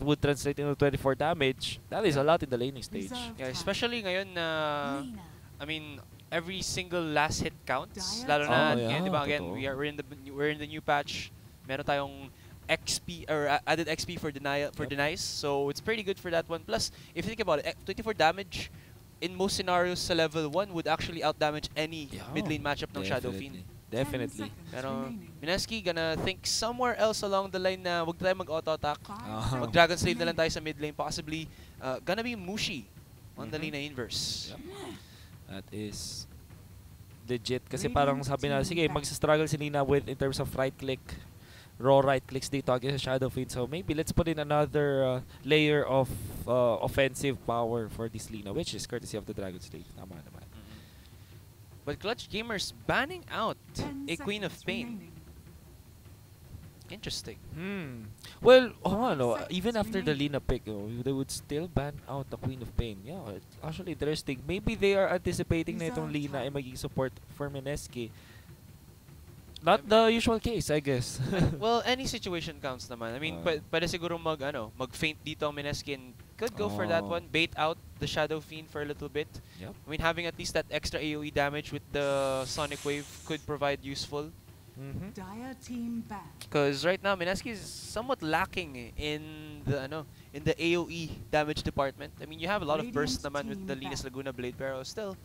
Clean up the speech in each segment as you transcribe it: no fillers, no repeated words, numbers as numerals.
would translate into 24 damage. That is a lot in the laning stage. Yeah, especially ngayon na, I mean, every single last hit counts. Lalo na, di ba, again, we're in the new patch. Meron tayong XP or added XP for denies, so it's pretty good for that one. Plus, if you think about it, 24 damage in most scenarios sa level 1 would actually outdamage any mid lane matchup ng Shadow Fiend. Definitely. Pero Mineski gonna think somewhere else along the line na wag tayo mag-auto attack. Mag Dragon Slave na lang tayo sa mid lane, possibly gonna be Mushi on the Lina inverse. That is legit kasi parang sabi na sige magsa-struggle si Lina with in terms of right click, raw right clicks dito against Shadow Fiend. So maybe let's put in another layer of offensive power for this Lina, which is courtesy of the Dragon Slave. Tama naman. But Clutch Gamers banning out a Queen of Pain. Interesting. Well, even after the Lina pick, they would still ban out the Queen of Pain. Yeah, it's actually interesting. Maybe they are anticipating na itong Lina ay magiging support for Mineski. Not the usual case, I guess. Well, any situation counts naman. I mean, pwede siguro mag-feint dito ang Mineski and could go for that one. Bait out the Shadow Fiend for a little bit. Yep. I mean, having at least that extra AoE damage with the Sonic Wave could provide useful. Because right now, Mineski is somewhat lacking in the AoE damage department. I mean, you have a lot of burst naman with the Linus Laguna Blade, pero still.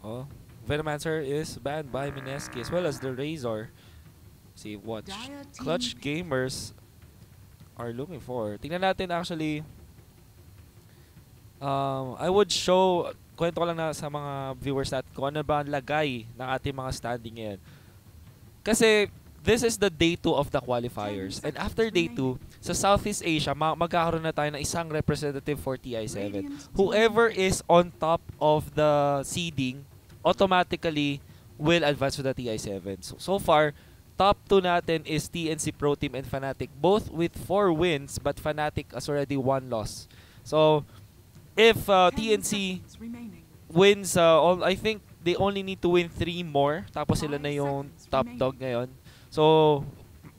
Oh, Venomancer is banned by Mineski as well as the Razor. See what Clutch Gamers are looking for. Tingnan natin actually. I would show, kwento ko lang na sa mga viewers natin kung ano ba ang lagay ng ating mga standing ngayon. Kasi this is the day 2 of the qualifiers. And after day 2, sa Southeast Asia, magkakaroon na tayo ng isang representative for TI7. Whoever is on top of the seeding automatically will advance to the TI7. So far, top 2 natin is TNC Pro Team and Fnatic, both with 4 wins, but Fnatic has already 1 loss. So, if TNC wins, I think they only need to win 3 more, tapos sila na yung top dog ngayon. So,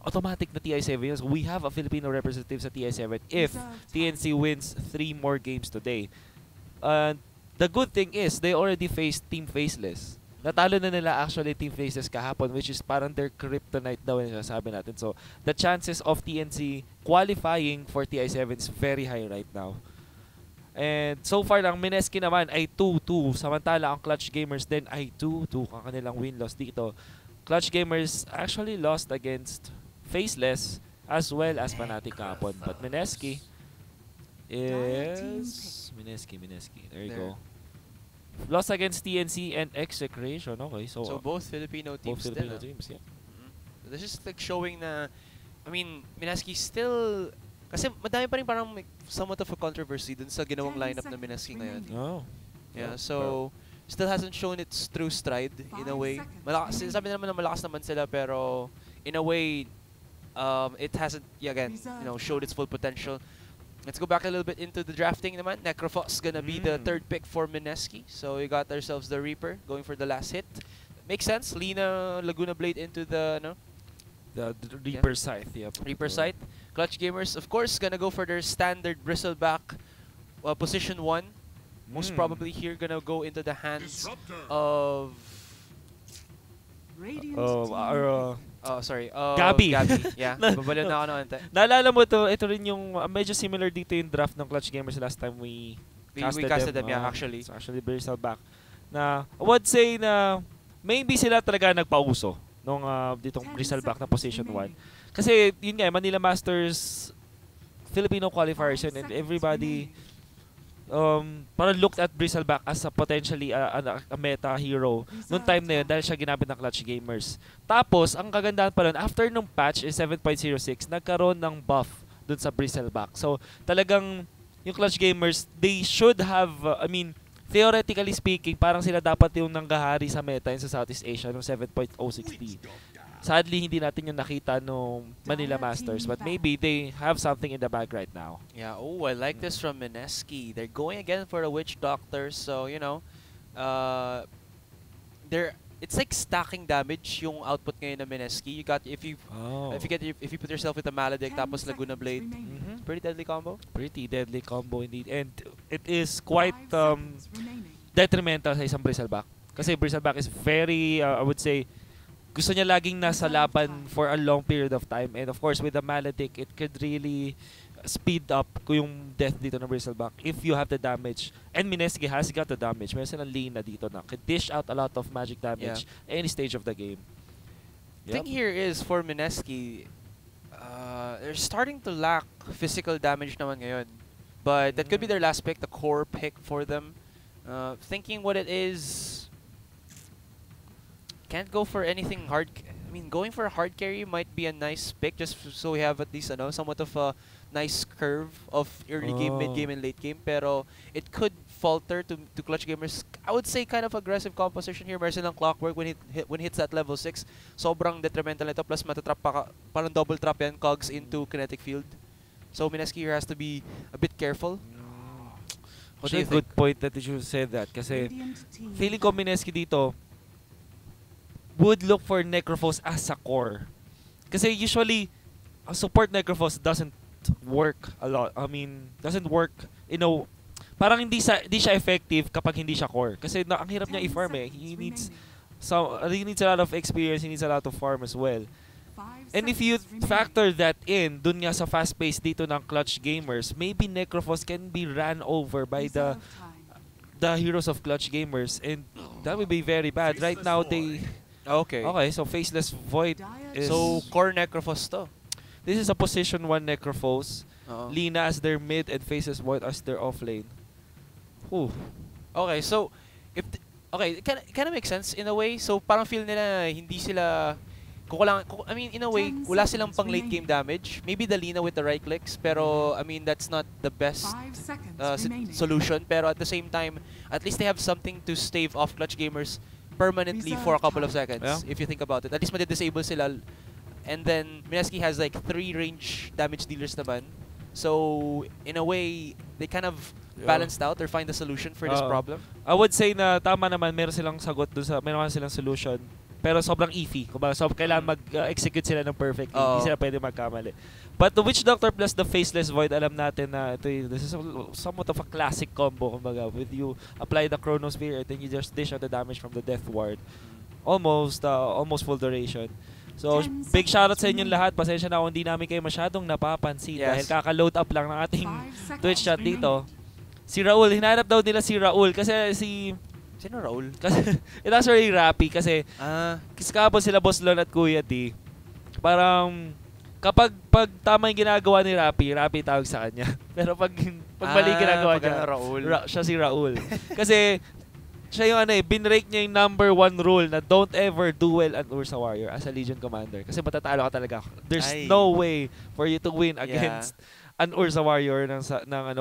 automatic na TI7. So, we have a Filipino representative sa TI7 if TNC wins 3 more games today. The good thing is, they already faced Team Faceless. Natalo na nila actually Team Faceless kahapon, which is parang their kryptonite daw yung sabi natin. So, the chances of TNC qualifying for TI7 is very high right now. And so far lang, Mineski naman ay 2-2. Samantala, ang Clutch Gamers din ay 2-2 ang kanilang win-loss dito. Clutch Gamers actually lost against Faceless as well as Fnatic kahapon. But Mineski is... Mineski. There you go. Lost against TNC and Execration. Okay, so both Filipino teams. Both Filipino teams, yeah. This is like showing na, I mean, Mineski still, kasi madami pa rin parang somewhat of a controversy dun sa ginawang lineup ng Mineski ngayon. Oh. Yeah, so still hasn't shown its true stride in a way. Sabi naman na malakas naman sila, pero in a way, it hasn't, again, showed its full potential. Let's go back a little bit into the drafting naman. Necrophos gonna be the 3rd pick for Mineski. So we got ourselves the Reaper going for the last hit. Makes sense. Lina Laguna Blade into the Reaper Scythe. Yep. Reaper Scythe. Clutch Gamers, of course, gonna go for their standard Bristleback position 1. Most probably here gonna go into the hands of Gabi. Yeah, babaliw na ako ng ante. Naalala mo ito rin yung medyo similar dito yung draft ng Clutch Gamers last time we casted them. Yeah, actually. It's actually Bristleback. Na, I would say na maybe sila talaga nagpauso nung ditong Bristleback na position 1. Kasi yun nga, Manila Masters Filipino qualifiers yun, and everybody parang looked at Bristleback as a potentially a meta hero noong time na yun dahil siya ginamit ng Clutch Gamers. Tapos, ang kagandahan pa nun, after nung patch is 7.06, nagkaroon ng buff dun sa Bristleback. So, talagang yung Clutch Gamers, they should have, theoretically speaking, parang sila dapat yung nanggahari sa meta yun sa Southeast Asia noong 7.060. Sadly, hindi natin yung nakita nung Manila Masters, but maybe they have something in the bag right now. Yeah, I like this from Mineski. They're going again for the Witch Doctor, so, it's like stacking damage yung output ngayon ng Mineski. You got if you put yourself with a Maledict tapos Laguna Blade, pretty deadly combo. Pretty deadly combo indeed, and it is quite detrimental sa isang Bristleback. Kasi Bristleback is very, I would say, gusto niya laging nasa laban for a long period of time, and of course with the Maledict, it could really speed up yung death dito ng Bristleback if you have the damage. And Mineski has got the damage. Meron silang Lina dito na can dish out a lot of magic damage any stage of the game. Thing here is for Mineski, they're starting to lack physical damage naman ngayon. But that could be their last pick, the core pick for them. Thinking what it is, can't go for anything hard. I mean, going for a hard carry might be a nice pick just so we have at least somewhat of a nice curve of early game, mid game, and late game. Pero it could falter to Clutch Gamers. I would say kind of aggressive composition here. Meron silang Clockwork when hits at level 6. Sobrang detrimental nito. Plus matatrap pa, parang double trap yan, cogs into kinetic field. So Mineski here has to be a bit careful. What do you think? Good point that you said that. Kasi feeling ko Mineski dito would look for Necrophos as a core. Kasi usually, a support Necrophos doesn't work a lot. I mean, doesn't work, parang hindi siya effective kapag hindi siya core. Kasi ang hirap niya i-farm eh. He needs a lot of experience, he needs a lot of farm as well. And if you factor that in, dun nga sa fast pace dito ng Clutch Gamers, maybe Necrophos can be ran over by the heroes of Clutch Gamers, and that would be very bad. Right now, Okay, so Faceless Void is... So, core Necrophos to. This is a position 1 Necrophos. Lina as their mid and Faceless Void as their offlane. Okay, so it kind of makes sense in a way. So parang feel nila hindi sila I mean, in a way, wala silang pang late game damage. Maybe the Lina with the right clicks, pero I mean that's not the best solution. Pero at the same time, at least they have something to stave off Clutch Gamers permanently for a couple of seconds. If you think about it, at least madi-disable sila. And then Mineski has like 3 range damage dealers naman. So in a way, they kind of balanced out or find a solution for this problem. I would say na tama naman, meron silang sagot dun meron silang solution. Pero sobrang iffy. So kailangan mag-execute sila ng perfectly. Hindi sila pwede magkamali. But the Witch Doctor plus the Faceless Void, alam natin na this is somewhat of a classic combo. Kumbaga, with you apply the Chronosphere and then you just dish out the damage from the Death Ward. Almost full duration. So, big shoutout sa inyong lahat. Pasensya na kung hindi namin kayo masyadong napapansin dahil kaka-load up lang ng ating Twitch chat dito. Si Raul, hinanap daw nila si Raul kasi Sino Raul? Kasi it was very rappy kasi kiskabon sila Boss Lon at Kuya D. Parang kapag tama yung ginagawa ni Rappy tawag sa kanya. Pero pag mali ginagawa niya, siya si Raul. Kasi siya yung binrake niya yung #1 rule na don't ever duel an Ursa Warrior as a Legion Commander. Kasi matatalo ka talaga. There's no way for you to win against an Ursa Warrior ng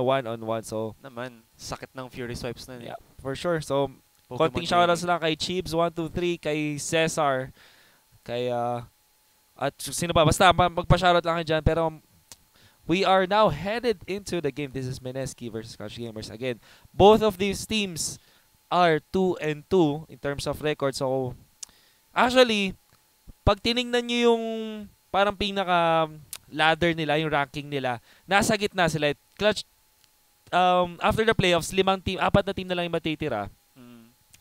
one-on-one. So, naman, sakit ng Fury Swipes na niya. For sure. So, konting shoutouts lang kay Chiebs123, kay Cesar, kay, at sino ba? Basta magpa-shoutout lang kayo dyan. Pero, we are now headed into the game. This is Mineski versus Clutch Gamers. Again, both of these teams are 2-2 in terms of record. So, actually, pag tinignan nyo yung parang pinaka-ladder nila, yung ranking nila, nasa gitna sila. Clutch, after the playoffs, 4 na team na lang yung matitira.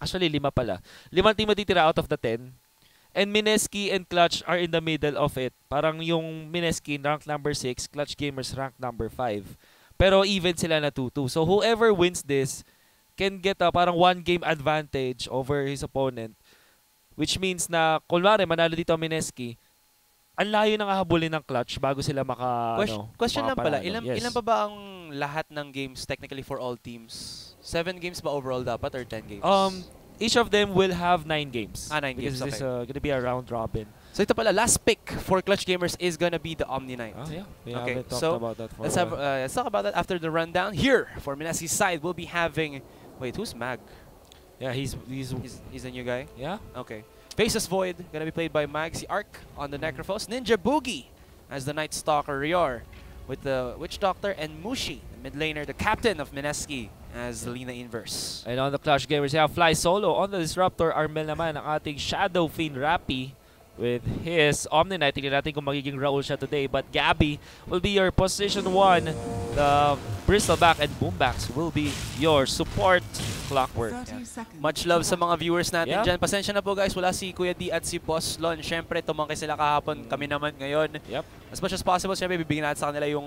Actually, 5 pala. 5 team matitira out of the 10. And Mineski and Clutch are in the middle of it. Parang yung Mineski ranked number 6, Clutch Gamers ranked number 5. Pero even sila na 2-2. So, whoever wins this can get a parang 1 game advantage over his opponent, which means na kunwari manalo dito ang Mineski, ang layo nang hahabulin ng Clutch bago sila question lang pala, ilan pa ba ang lahat ng games technically for all teams? 7 games ba overall dapat or 10 games? Each of them will have 9 games. 9 games, because this is gonna be a round robin. So ito pala, last pick for Clutch Gamers is gonna be the Omni Knight. We haven't talked about that for let's talk about that after the rundown. Here, for Mineski's side, we'll be having... Wait, who's Mag? Yeah, he's a new guy? Yeah. Okay. Faceless Void, gonna be played by Mag. Si Arc on the Necrophos. Ninja Boogie as the Night Stalker Rior with the Witch Doctor. And Mushi, the mid laner, the captain of Mineski. as the Lina Inverse. And on the Clash Gamers, we have Fly Solo. On the Disruptor, Armel naman ang ating Shadow Fiend Rappy with his Omni Knight. Tingnan natin kung magiging Raul siya today. But Gabby will be your position 1. The Bristleback and Boombacks will be your support clockwork. Much love sa mga viewers natin dyan. Pasensya na po guys, wala si Kuya D at si Boss Lon. Siyempre, tumangkay sila kahapon. Kami naman ngayon. As much as possible, siyempre, bibigyan natin sa kanila yung,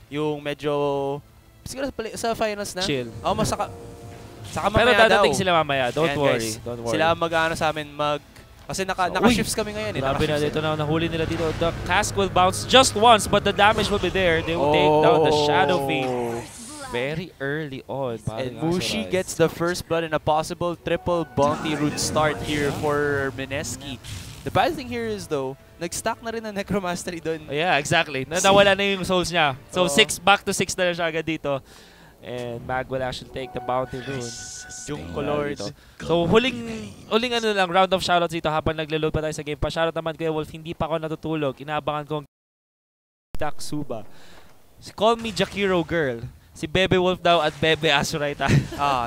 yung medyo, siguro sa finals na. Chill. Saka pero mamaya dadating daw. sila mamaya. Don't worry. Don't worry. Sila mag-ano sa amin, kasi naka-shifts kami ngayon. Grabe na dito na nahuli nila dito. The cask will bounce just once, but the damage will be there. They will take down the Shadow Fiend very early on. And Mushi gets the first blood in a possible triple bounty route start here for Mineski. The bad thing here is though, nag-stack na rin ang Necromastery doon. Yeah, exactly. Nawala na yung souls niya. So back to 6 na siya agad dito. And Mag will actually take the bounty rune. Yung colors. So huling ano lang, round of shoutouts dito habang naglo-load pa tayo sa game. Pa-shoutout naman Kuya Wolf, hindi pa ako natutulog. Inaabangan ko ang Taksuba. Call me Jakiro Girl. Si Bebe Wolf daw at Bebe Asurita.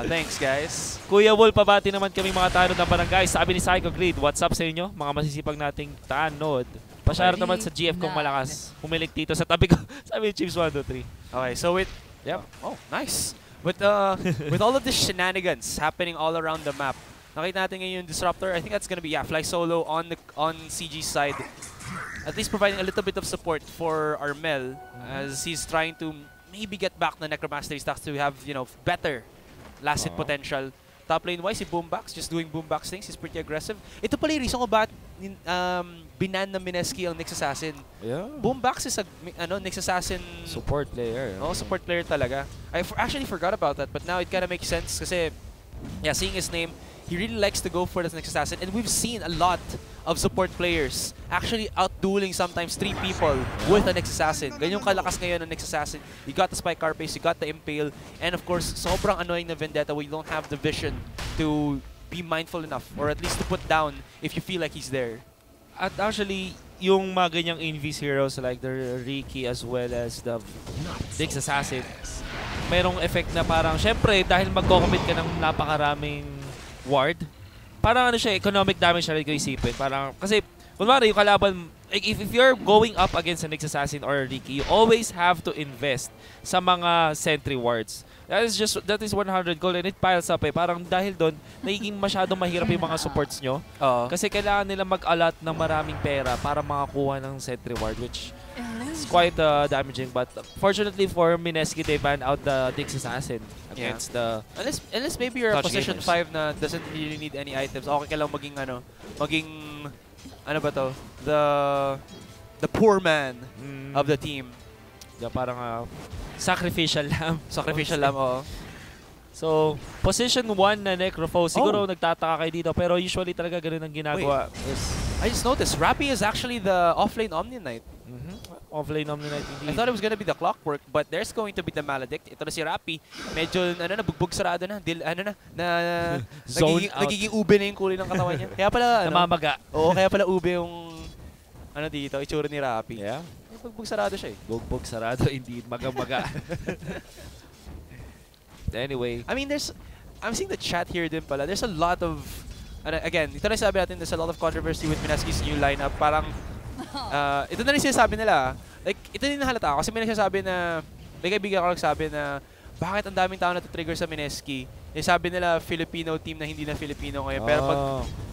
Thanks guys. Kuya Wolf, pabati naman kami mga tanod ng barangay. Sabi ni Psycho Grid, what's up sa inyo? Mga masisipag nating tanod. Pa-shoutout naman sa GF kong malakas. Humilig dito sa tabi ko. Sabi ni Chiefs 1, 2, 3. Okay, so oh, nice. With all of the shenanigans happening all around the map, nakita natin ngayon yung Disruptor. I think that's gonna be Fly Solo on CG's side. At least providing a little bit of support for Armel as he's trying to maybe get back the Necromastery stacks to have, better last hit potential. Top lane wise, si Boombacks just doing Boombacks things. He's pretty aggressive. Ito pala yung reason ko bakit binan na Mineski ang Nyx Assassin. Yeah. Boombacks is a Nyx Assassin support player. Support player talaga. I actually forgot about that, but now it kind of makes sense kasi seeing his name, he really likes to go for the Nyx Assassin, and we've seen a lot of support players actually outdueling sometimes 3 people with a Nyx Assassin. Ganyong kalakas ngayon ang Nyx Assassin. You got the Spike Carapace, you got the Impale, and of course, sobrang annoying na Vendetta where you don't have the vision to be mindful enough, or at least to put down if you feel like he's there. At actually, yung mga ganyang Invis heroes like the Riki as well as the Nyx Assassin, merong effect na parang, syempre, dahil magko-commit ka ng napakaraming ward, parang siya, economic damage na rin ko isipin. Parang, kasi, kunwari, yung kalaban, if you're going up against a Nyx Assassin or a Riki, you always have to invest sa mga sentry wards. That is 100 gold and it piles up Parang dahil doon, nagiging masyadong mahirap yung mga supports nyo. Kasi kailangan nila mag-allot ng maraming pera para makakuha ng sentry ward, which is quite damaging. But fortunately for Mineski, they banned out the Nyx Assassin against the unless maybe you're a position 5 na doesn't really need any items. Okay ka lang maging ano ba to? The poor man of the team. Parang sacrificial lamb. Sacrificial lamb, oo. So, position 1 na Necrofoe. Siguro nagtataka kayo dito, pero usually talaga ganun ang ginagawa. I just noticed, Rappy is actually the offlane Omni Knight. Offlane Omni Knight indeed. I thought it was gonna be the Clockwork, but there's going to be the Maledict. Ito na si Rappy. Medyo, nabugbog sarado na. Nagiging ube na yung kulay ng katawan niya. Kaya pala, namamaga. Oo, kaya pala ube yung, dito, itsura ni Rappy. Yeah. Bugbog sarado siya Bugbog sarado, indeed. Maga-maga. Anyway. I mean, I'm seeing the chat here din pala. There's a lot of, again, ito na sabi natin, there's a lot of controversy with Mineski's new lineup. Parang, ito na rin sinasabi nila. Like, ito din nahalata ako. Kasi may nagsasabi na, may kaibigan ko nagsabi na, bakit ang daming tao na trigger sa Mineski? Sabi nila, Filipino team na hindi na Filipino ngayon.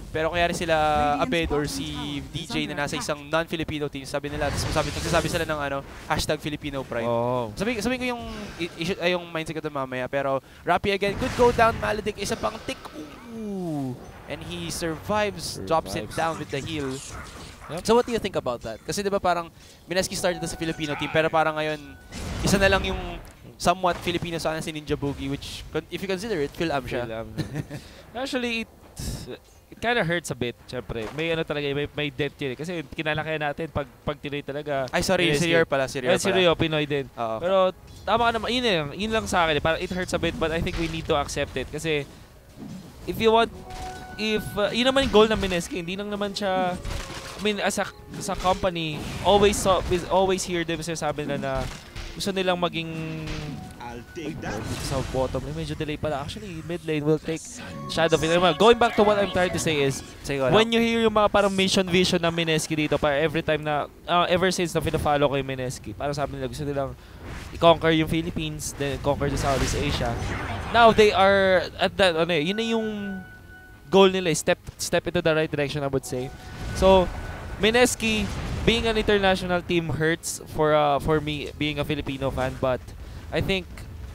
Pero kaya rin sila Abed or si DJ na nasa isang non-Filipino team, sabi nila, nagsasabi sila ng hashtag Filipino Pride. Sabi ko yung mindset ko ito mamaya. Pero Rappy again, could go down. Maledict, isa pang tick. Ooh. And he survives, drops it down with the heal. So what do you think about that? Kasi diba parang Mineski started as a Filipino team, pero parang ngayon, isa na lang yung somewhat Filipino sana si Ninja Boogie, which, if you consider it, Phil-Am siya. Actually, it kind of hurts a bit, syempre. May talaga, may dent yun. Kasi kinalakayan natin pag tinay talaga. Ay, sorry, si Rio pala. Si Rio, Pinoy din. Pero tama ka naman, yun lang sa akin. Parang it hurts a bit, but I think we need to accept it. Kasi if you want, yun naman yung goal ng Mineski, hindi lang naman siya, I mean, as a company, always hear them sabi na gusto nilang maging Sa bottom lane, medyo delay pala. Actually, mid lane will take Shadow Fiend. Going back to what I'm trying to say is, when you hear yung mga parang mission vision ng Mineski dito, para every time na, ever since na pina-follow ko yung Mineski, parang sabi nila gusto nilang i-conquer yung Philippines, then conquer the Southeast Asia. Now they are at that, yun na yung goal nila, step into the right direction, I would say. So, Mineski, being an international team hurts for me being a Filipino fan, but I think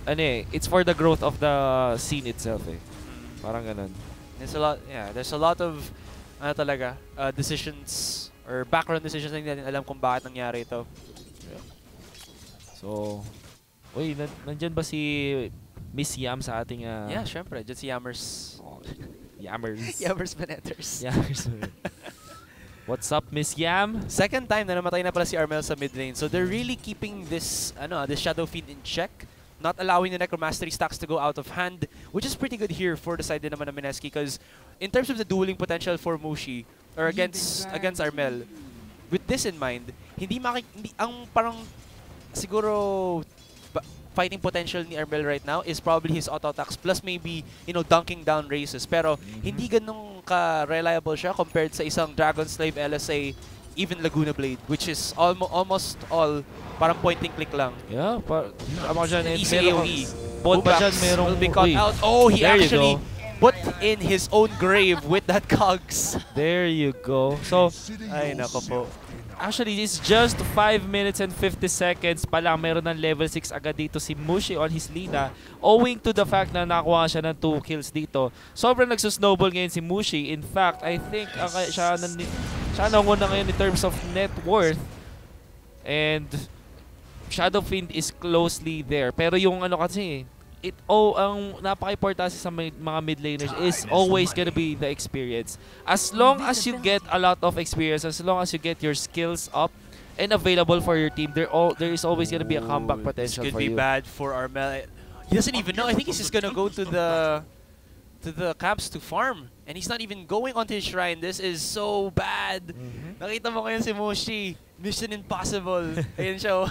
it's for the growth of the scene itself Parang ganun. There's a lot of decisions or background decisions na hindi natin alam kung bakit nangyari ito. So, nandyan ba si Miss Yam sa ating yeah, syempre, dyan si Yammers. Yammers. Yammers Maneters. Yammers. What's up, Miss Yam? Second time na namatay na pala si Armel sa mid lane. So they're really keeping this Shadow Fiend in check, not allowing the Necromastery stacks to go out of hand, which is pretty good here for the side din naman ng Mineski, because in terms of the dueling potential for Mushi or against Armel, with this in mind, hindi ang parang siguro fighting potential ni Armel right now is probably his auto attacks plus maybe dunking down races, pero hindi ganun ka-reliable siya compared sa isang Dragon Slave LSA, even Laguna Blade, which is almost all parang point and click lang. Yeah, tama dyan. Easy AoE. Both pa dyan will be caught out. Oh, he actually put in his own grave with that cogs. There you go. So, ay nako po. Actually, it's just 5 minutes and 50 seconds pa lang. Meron ng level 6 agad dito si Mushi on his Lina. Owing to the fact na nakuha siya ng 2 kills dito. Sobrang nagsusnowball ngayon si Mushi. In fact, I think siya nanguna ngayon in terms of net worth. And Shadow Fiend is closely there. Pero yung kasi, ang napaka-importante sa mga mid laners is always gonna be the experience. As long as you get a lot of experience, as long as you get your skills up and available for your team, there is always gonna be a comeback potential for you. This could be bad for Armel. He doesn't even know. I think he's just gonna go to the camps to farm, and he's not even going onto his shrine. This is so bad. Nakita mo ngayon si Mushi, Mission Impossible. Ayun siya.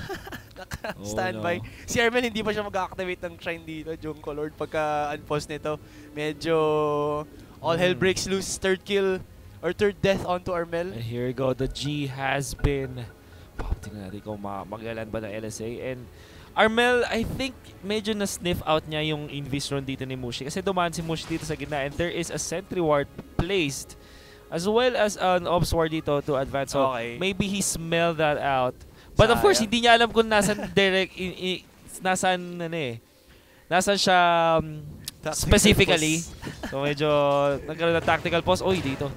Standby. No. Si Armel hindi pa siya mag-activate ng shrine dito, Junko Lord, pagka unpause nito. Medyo all hell breaks loose. Third kill or third death onto Armel. And here we go. The G has been... Tingnan natin kung maglalan ba ng LSA. And Armel, I think medyo na-sniff out niya yung invis run dito ni Mushi. Kasi dumaan si Mushi dito sa gitna and there is a sentry ward placed as well as an ops ward dito to advance. So maybe he smelled that out. But of course, hindi niya alam kung nasan direct, nasan siya specifically. So medyo nagkaroon ng tactical pause. Oy, dito.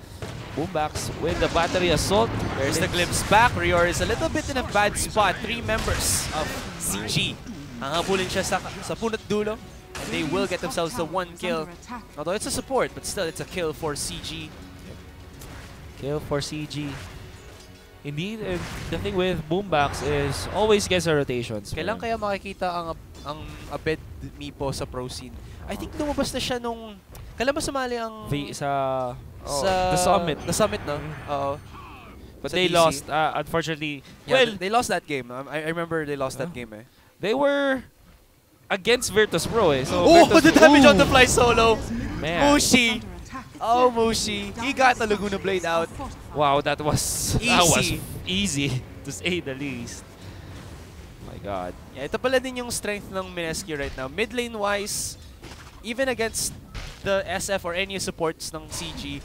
Boombacks with the battery assault. There's the glimpse back. Rior is a little bit in a bad spot. 3 members of CG. Hangabulin siya sa punot dulo. And they will get themselves the 1 kill. Although it's a support, but still it's a kill for CG. Kill for CG. Indeed, and the thing with Boombacks is always gets the rotations. Kailan kaya makikita ang Abed Mipo sa pro scene? I think lumabas na siya nung... Kailan ba sumali ang... sa The Summit. The Summit, no? But they lost, unfortunately. Yeah, they lost that game. I remember they lost that game eh. They were against Virtus Pro So the damage on the fly solo! Man. Mushi! Oh, Mushi. He got the Laguna Blade out. Wow, that was easy to say the least. My God. Yeah, ito pala din yung strength ng Mineski right now. Mid lane wise, even against the SF or any supports ng CG,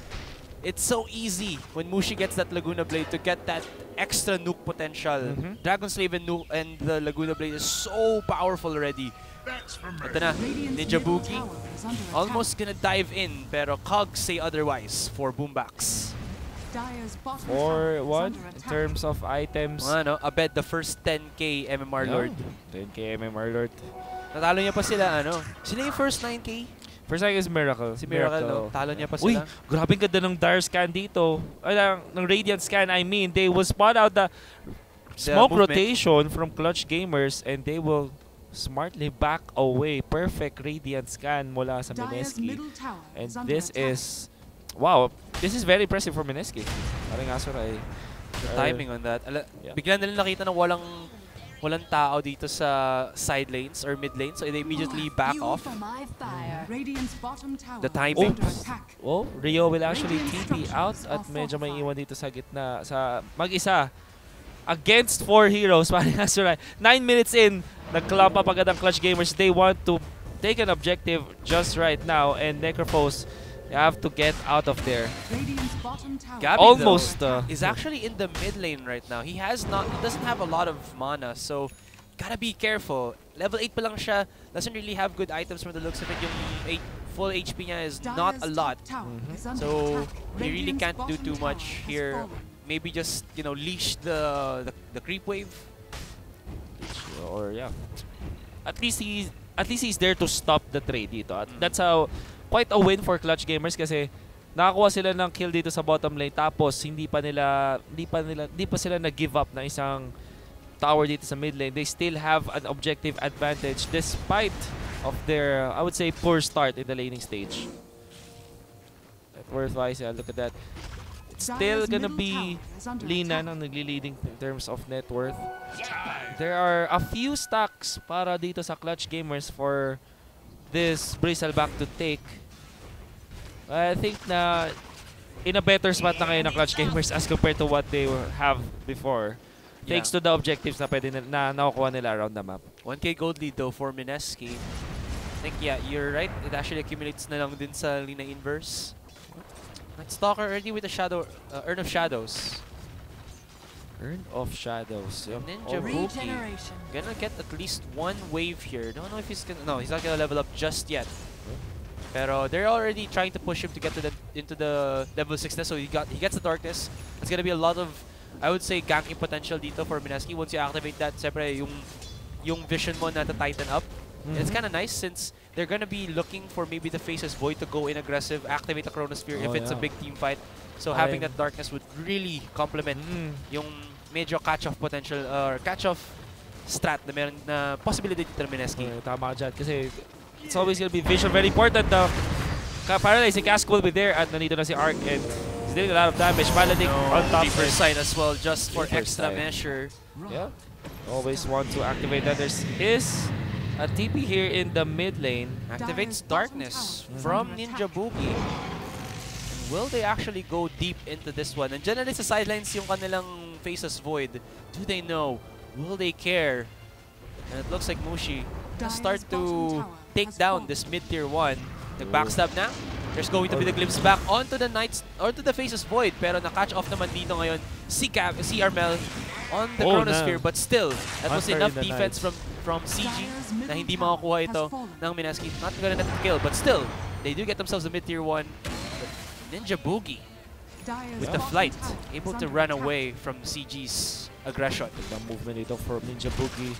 it's so easy when Mushi gets that Laguna Blade to get that extra nuke potential. Dragon Slave and the Laguna Blade is so powerful already. Ito na, Ninja Boogie. Almost gonna dive in, pero Cogs say otherwise for Boombacks. For what? In terms of items? Abed the first 10k MMR Lord. 10k MMR Lord. Natalo niya pa sila, Sila yung first 9k? First time is Miracle. Si Miracle, no? Talo niya pa sila. Uy, grabe ganda ng Dire Scan dito. Ng Radiant Scan, I mean. They will spot out the smoke rotation from Clutch Gamers and they will smartly back away. Perfect Radiant Scan mula sa Mineski. And this is... Wow, this is very impressive for Mineski. Parang aso na The timing on that. Bigla nila nakita na walang walang tao dito sa side lanes or mid lanes, so they immediately back off. The timing. Oh, Rio will actually TP out at medyo may iwan dito sa gitna. Sa mag-isa. Against 4 heroes. 9 minutes in, nagklamp up agad ang Clutch Gamers. They want to take an objective just right now. And Necrophos, they have to get out of there. Gabby, almost is actually in the mid lane right now. He doesn't have a lot of mana, so gotta be careful. Level 8 pa lang siya, doesn't really have good items from the looks of it. Yung full HP niya is not a lot. So he really can't do too much here. Maybe just, you know, leash the creep wave. Or yeah. At least he's there to stop the trade dito. At that's how quite a win for Clutch Gamers kasi nakakuha sila ng kill dito sa bottom lane tapos hindi pa sila nag-give up na isang tower dito sa mid lane. They still have an objective advantage despite of their, I would say, poor start in the laning stage. Worth-wise, yeah, look at that. It's still gonna be Lina ang nagli-leading in terms of net worth. There are a few stacks para dito sa Clutch Gamers for this Bristleback to take. I think na in a better spot na ngayon ng Clutch Gamers as compared to what they have before. Thanks to the objectives na pwede na nakukuha nila around the map. 1k gold lead though for Mineski. I think, yeah, you're right. It actually accumulates na lang din sa Lina Inverse. Night Stalker already with the shadow, Urn of Shadows. Urn of Shadows. Yep. Ninja Buki gonna get at least one wave here. Don't know if he's gonna. No, he's not gonna level up just yet. Pero they're already trying to push him to get to into the level 6 na, so he gets the Darkness. It's gonna be a lot of, I would say, ganking potential dito for Mineski. Once you activate that, siyempre yung vision mo na tighten up. It's kind of nice since they're gonna be looking for maybe the Faceless Void to go in aggressive, activate the Chronosphere if it's a big team fight. So having that Darkness would really complement yung medyo catch-off potential or catch-off strat na meron na possibility dito ng Mineski. Tama ka dyan kasi it's always gonna be vision, very important. Paralyzing Cask will be there at nandito na si Arc and he's dealing a lot of damage. Paladin on top. Deeper Sight as well, just for extra measure. Yeah, always want to activate that. There is a TP here in the mid lane. Activates Darkness from Ninja Buki. Will they actually go deep into this one? And generally sa sidelines yung kanilang Faceless Void. Do they know? Will they care? And it looks like Mushi will start to take down this mid-tier 1. Nag-backstab na. There's going to be the glimpse back onto the Knights, onto the Faceless Void. Pero na-catch off naman dito ngayon si Armel on the Chronosphere. But still, that was enough defense from CG na hindi makakuha ito ng Mineski. Not gonna net kill, but still, they do get themselves a mid-tier 1. Ninja Boogie with the flight, able to run away from CG's aggression. The movement dito for Ninja Boogie.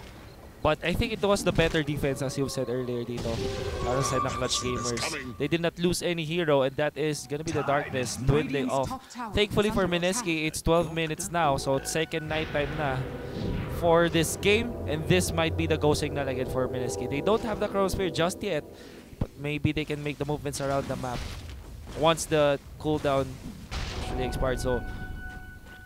But I think it was the better defense as you said earlier dito. Para sa ng Clutch Gamers. They did not lose any hero and that is gonna be the Darkness dwindling off. Thankfully for Mineski, it's 12 minutes now. So second night time na for this game. And this might be the go signal again for Mineski. They don't have the Chronosphere just yet. But maybe they can make the movements around the map once the cooldown actually expired. So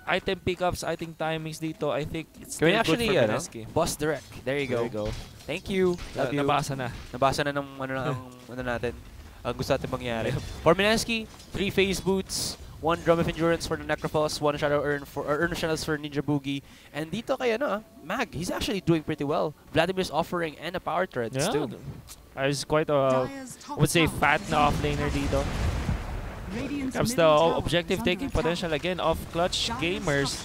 item pickups, item timings dito, I think it's still good for Mineski. Boss Direct. There you go. Thank you. Love you. Nabasa na. Nabasa na ng ano natin. Ang gusto natin mangyari. For Mineski, 3 Phase Boots, 1 Drum of Endurance for the Necrophos, 1 Shadow Urn for Urn of Shadows for Ninja Boogie. And dito kay Mag, he's actually doing pretty well. Vladimir's offering and a power thread too. He's quite a, I would say, fat na offlaner dito. Comes the objective taking potential again of Clutch Gamers.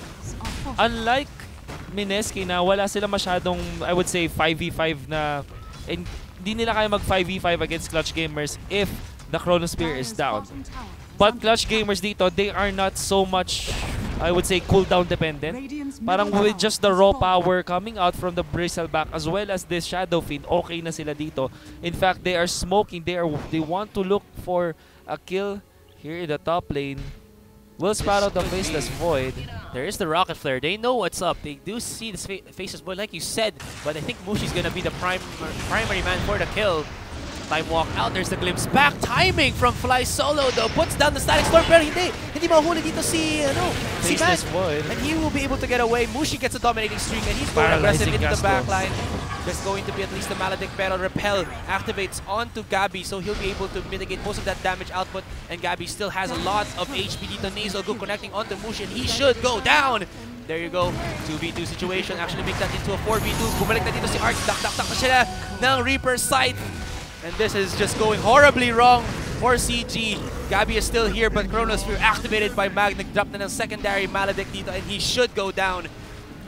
Unlike Mineski na wala sila masyadong, I would say, 5v5 na, and hindi nila kaya mag 5v5 against Clutch Gamers if the Chronosphere is down. But Clutch Gamers dito, they are not so much, I would say, cooldown dependent. Parang with just the raw power coming out from the Bristleback as well as this Shadow Fiend, okay na sila dito. In fact, they are smoking. They want to look for a kill here in the top lane. Will spot out the Faceless Void. There is the Rocket Flare. They know what's up. They do see this Faceless Void like you said. But I think Mushi's gonna be the primary man for the kill. Time walk out. There's the glimpse back. Timing from Fly Solo though. Puts down the Static Storm. Pero hindi mahuli dito si Mag. And he will be able to get away. Mushi gets a dominating streak and he's going aggressive into the backline. There's going to be at least a Maledict, pero Repel activates onto Gabby, so he'll be able to mitigate most of that damage output. And Gabby still has a lot of HP dito. Nasal go connecting onto Mushi and he should go down. There you go. 2v2 situation. Actually make that into a 4v2. Bumalik na dito si Arc. Dak-dak-dak na sila ng Reaper's Sight. And this is just going horribly wrong for CG. Gabby is still here, but Chronosphere activated by Mag. Nag-drop na ng secondary Maledict dito and he should go down.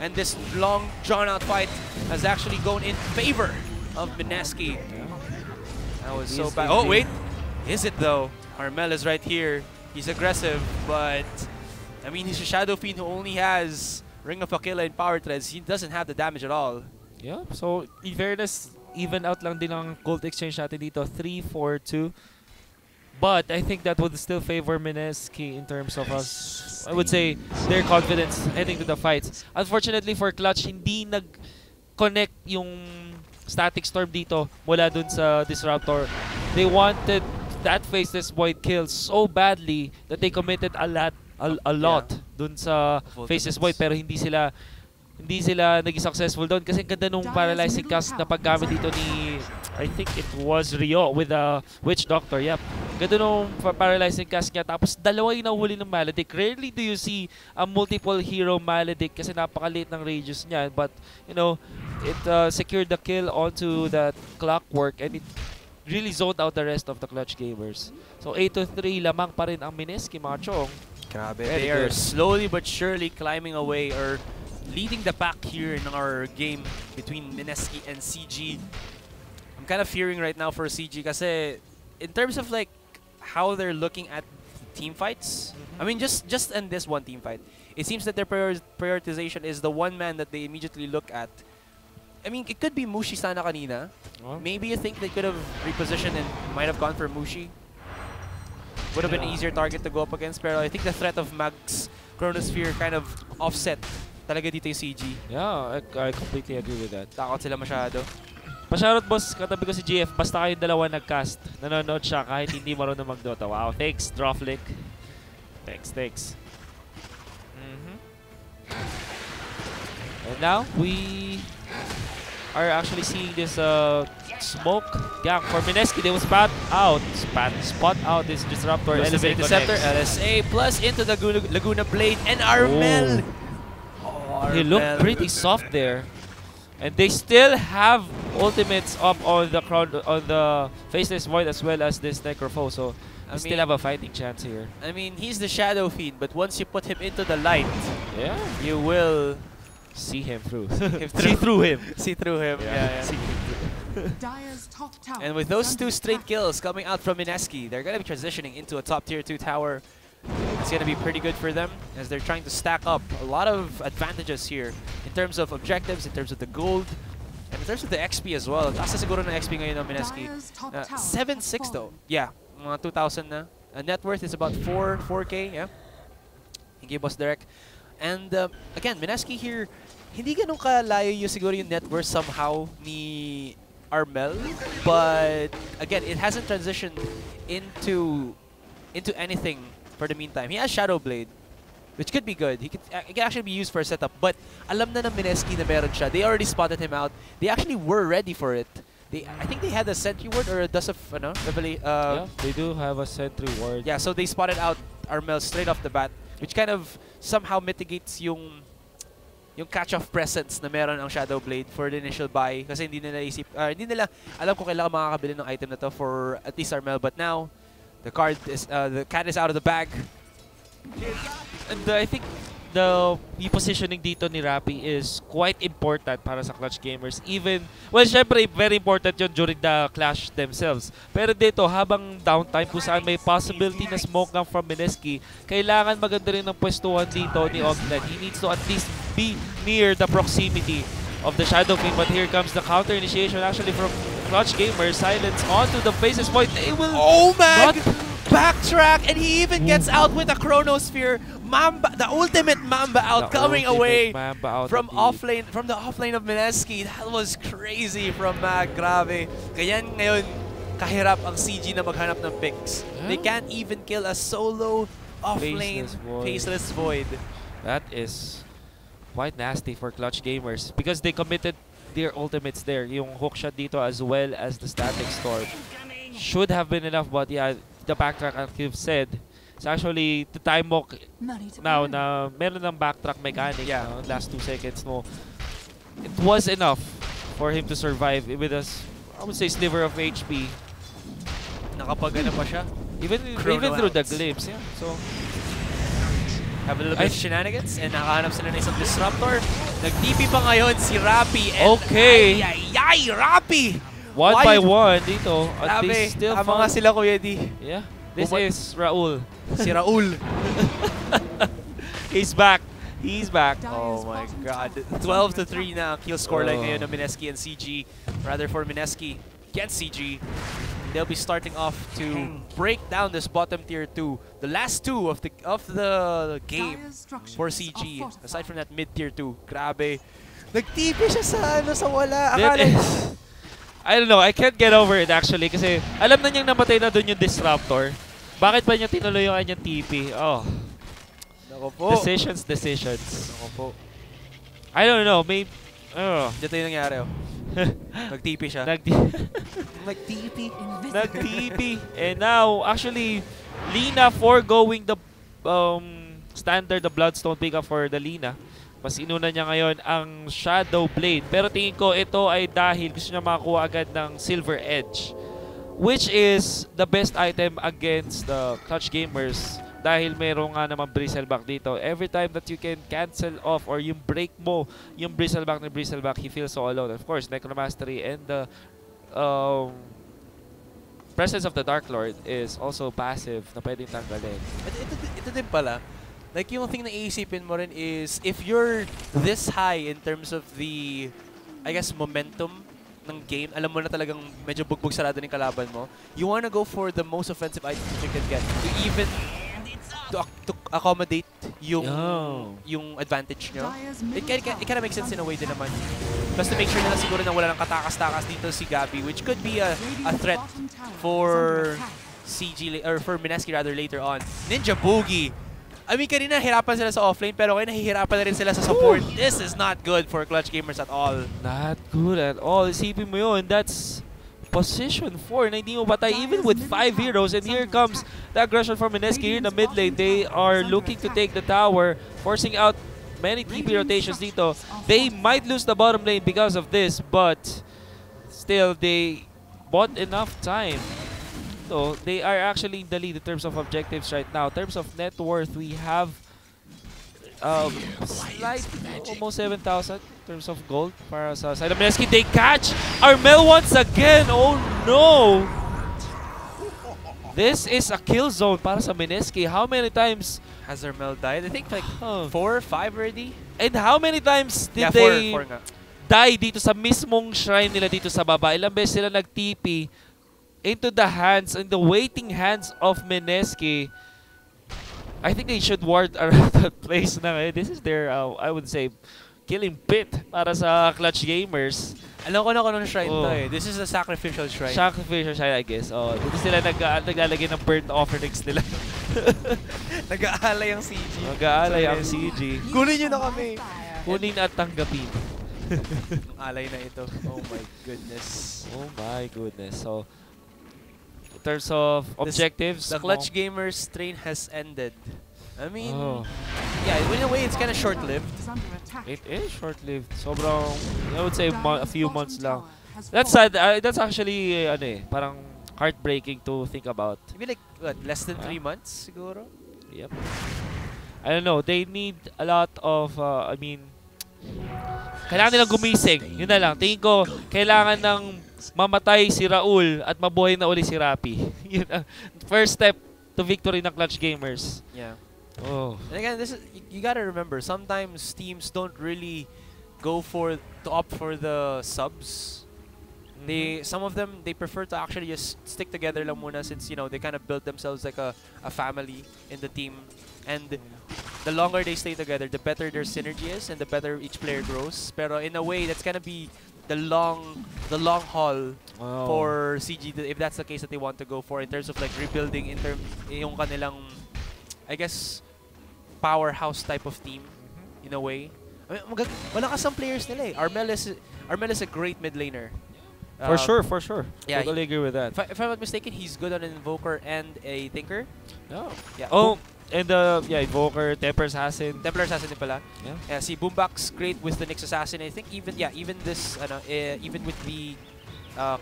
And this long, drawn-out fight has actually gone in favor of Mineski. That was so bad. Oh, wait. Is it, though? Armel is right here. He's aggressive, but... I mean, he's a Shadow Fiend who only has Ring of Aquila and Power Treads. He doesn't have the damage at all. Yeah, so in fairness, even out lang din ang gold exchange natin dito. 3-4-2. But I think that would still favor Mineski in terms of us. I would say their confidence heading to the fights. Unfortunately for Clutch, hindi nag-connect yung Static Storm dito mula dun sa Disruptor. They wanted that Faceless Void kill so badly that they committed a lot dun sa Faceless Void, pero hindi sila naging successful doon kasi ang ganda nung paralyzing cast na paggamit dito ni, I think it was Rio with the Witch Doctor. Yep. Ganda nung paralyzing cast niya. Tapos dalawa yung nahuli ng Maledict. Rarely do you see a multiple hero Maledict kasi napakaliit ng radius niya. But, you know, it secured the kill onto that clockwork and it really zoned out the rest of the Clutch gamers. So 8-3 lamang pa rin ang Mineski, mga chong. Grabe. They are slowly but surely climbing away or leading the pack here in our game between Mineski and CG. I'm kind of fearing right now for CG kasi in terms of like how they're looking at team fights, I mean just in this one team fight, it seems that their prioritization is the one man that they immediately look at. I mean, it could be Mushi sana kanina. Maybe you think they could have repositioned and might have gone for Mushi. Would have been an easier target to go up against, pero I think the threat of Mag's Chronosphere kind of offset talaga dito yung CG. Yeah, I completely agree with that. Takot sila masyado. Pasharot boss, katabi ko si GF, basta kayong dalawa nag-cast, nanonood siya kahit hindi marunong mag-Dota. Wow, thanks, Drawflick. Thanks. And now, we are actually seeing this smoke gang for Mineski. They will spot out this Disruptor. Elevate Deceptor, LSA, plus into the Laguna Blade and Armel. He looked pretty soft there. And they still have ultimates up on the crowd, on the Faceless Void as well as this Necrophobe. So they still have a fighting chance here. I mean, he's the Shadow Fiend, but once you put him into the light, yeah, you will see him through. See through him. Yeah. And with those two straight kills coming out from Mineski, they're going to be transitioning into a top tier 2 tower. It's going to be pretty good for them as they're trying to stack up a lot of advantages here in terms of objectives, in terms of the gold, and in terms of the XP as well. Taas na siguro ng XP ngayon ng Mineski. 7-6 though. Yeah, mga 2,000 na. Net worth is about 4K, yeah. Thank you, Boss Derek. And again, Mineski here, hindi ganun kalayo yung siguro yung net worth somehow ni Armel, but again, it hasn't transitioned into anything for the meantime. He has Shadow Blade, which could be good. It can actually be used for a setup, but alam na ng Mineski na meron siya. They already spotted him out. They actually were ready for it. I think they had a Sentry Ward or a Dust of, yeah, they do have a Sentry Ward. Yeah, so they spotted out Armel straight off the bat, which kind of somehow mitigates yung catch-off presence na meron ang Shadow Blade for the initial buy. Kasi hindi nila alam kung kailangan makakabili ng item na to for at least Armel, but now the cat is out of the bag. And I think the positioning dito ni Rappi is quite important para sa Clutch gamers. Well, syempre, very important yun during the clash themselves. Pero dito, habang downtime kung saan may possibility na smoke gang from Mineski, kailangan maganda rin ng pwestuhan dito ni Ogden. He needs to at least be near the proximity of the Shadow King. But here comes the counter initiation actually from Clutch gamers. Silence onto the Faceless Void. They will Mag! Backtrack, and he even gets out with a Chronosphere. Mamba, the ultimate Mamba out, coming away from the offlane of Mineski. That was crazy from Mag. Grabe. Kaya ngayon, kahirap ang CG na maghanap ng picks. They can't even kill a solo off-lane Faceless Void. That is quite nasty for Clutch Gamers because they committed their ultimates there. Yung hook shot dito as well as the static storm should have been enough, but yeah, the backtrack, as you've said, it's actually the time walk now na meron ng backtrack mechanic. Yeah. Last 2 seconds mo. It was enough for him to survive with a, I would say, sliver of HP. Nakapagana pa siya. Even through the glimpse, yeah. So have a little bit of shenanigans and nakahanap sila ng isang disruptor. Nag-TP pa ngayon si Rappy. Okay. Ay, Rappy! 1 by 1 dito. At Grabe, least still tama nga sila, Kuya D. Yeah. This is Raul. Si Raul. He's back. He's back. Oh my God. 12-3 na kill score line ngayon ng Mineski and CG. Rather for Mineski against CG. They'll be starting off to break down this bottom tier 2. The last 2 of the game for CG. Aside from that mid tier 2. Grabe. Nag-TP siya sa wala. I don't know. I can't get over it actually kasi alam na niyang namatay na dun yung disruptor. Bakit ba niya tinuloy yung kanyang TP? Oh. Nako po. Decisions. Nako po. I don't know. Maybe. Dito yung nangyari. Nag-TP siya. Nag-TP. And now, actually, Lina foregoing the standard, the Bloodstone pickup for the Lina. Mas inuna niya ngayon ang Shadow Blade. Pero tingin ko ito ay dahil gusto niya makakuha agad ng Silver Edge. Which is the best item against the Clutch Gamers. Dahil mayroon nga naman Bristleback dito. Every time that you can cancel off or yung break mo, yung Bristleback, he feels so alone. Of course, Necromastery and the presence of the Dark Lord is also passive na pwedeng tanggalin. Ito din pala. Like yung thing na iisipin mo rin is if you're this high in terms of the, I guess, momentum ng game, alam mo na talagang medyo bugbog sarado ng kalaban mo, you wanna go for the most offensive items you can get to even to accommodate yung advantage nyo. It kinda makes sense in a way din naman. Plus to make sure na siguro na wala ng katakas-takas dito si Gabi, which could be a threat for CG, or for Mineski rather later on. Ninja Boogie! I mean, kanina hirapan sila sa offlane, pero ngayon nahihirapan na rin sila sa support. This is not good for Clutch Gamers at all. Not good at all. Isipin mo yun, that's position 4 na hindi mo patay even with 5 heroes. And here comes the aggression from Mineski here in the mid lane. They are looking to take the tower, forcing out many TP rotations dito. They might lose the bottom lane because of this, but still, they bought enough time. So they are actually in the lead in terms of objectives right now. In terms of net worth, we have almost 7,000 in terms of gold para sa side of Mineski. They catch Armel once again. Oh no! This is a kill zone para sa Mineski. How many times has Armel died? I think like 4 or 5 already. And how many times did they die dito sa mismong shrine nila dito sa baba? Ilang beses sila nag-TP into the hands, in the waiting hands of Mineski. I think they should ward around that place na ngayon. This is their, I would say, killing pit para sa Clutch Gamers. Alam ko na kung anong shrine to eh. This is a sacrificial shrine. Sacrificial shrine, I guess. Dito sila naglalagay ng burnt offerings nila. Nag-aalay ang CG. Nag-aalay ang CG. Kunin nyo na kami. Kunin at tanggapin. Alay na ito. Oh my goodness. Oh my goodness. So, in terms of objectives, the Clutch Gamers train has ended. I mean, yeah, in a way, it's kind of short-lived. It is short-lived. Sobrang, I would say, a few months lang. That's sad. That's actually, parang heartbreaking to think about. Maybe like, what, less than 3 months, siguro? Yep. I don't know. They need a lot of, I mean, kailangan nilang gumising. Yun na lang. Tingin ko, kailangan ng mamatay si Raul at mabuhay na uli si Rappy. Yun ang first step to victory ng Clutch Gamers. Yeah. Oh. And again, this is, you gotta remember, sometimes teams don't really go to opt for the subs. Some of them, they prefer to actually just stick together lang muna since, you know, they kind of build themselves like a family in the team. And the longer they stay together, the better their synergy is and the better each player grows. Pero in a way, that's gonna be the long haul for CG if that's the case that they want to go for in terms of like rebuilding yung kanilang, I guess, powerhouse type of team in a way. I mean, malakas ang players nila eh. Armel is a great mid laner. For sure. Yeah, totally agree with that. If I'm not mistaken, he's good on an Invoker and a Thinker. Oh. Yeah. Oh, and Invoker, Templar Assassin. Templar Assassin din pala. Yeah. Si Boombox great with the Nyx Assassin. I think even this even with the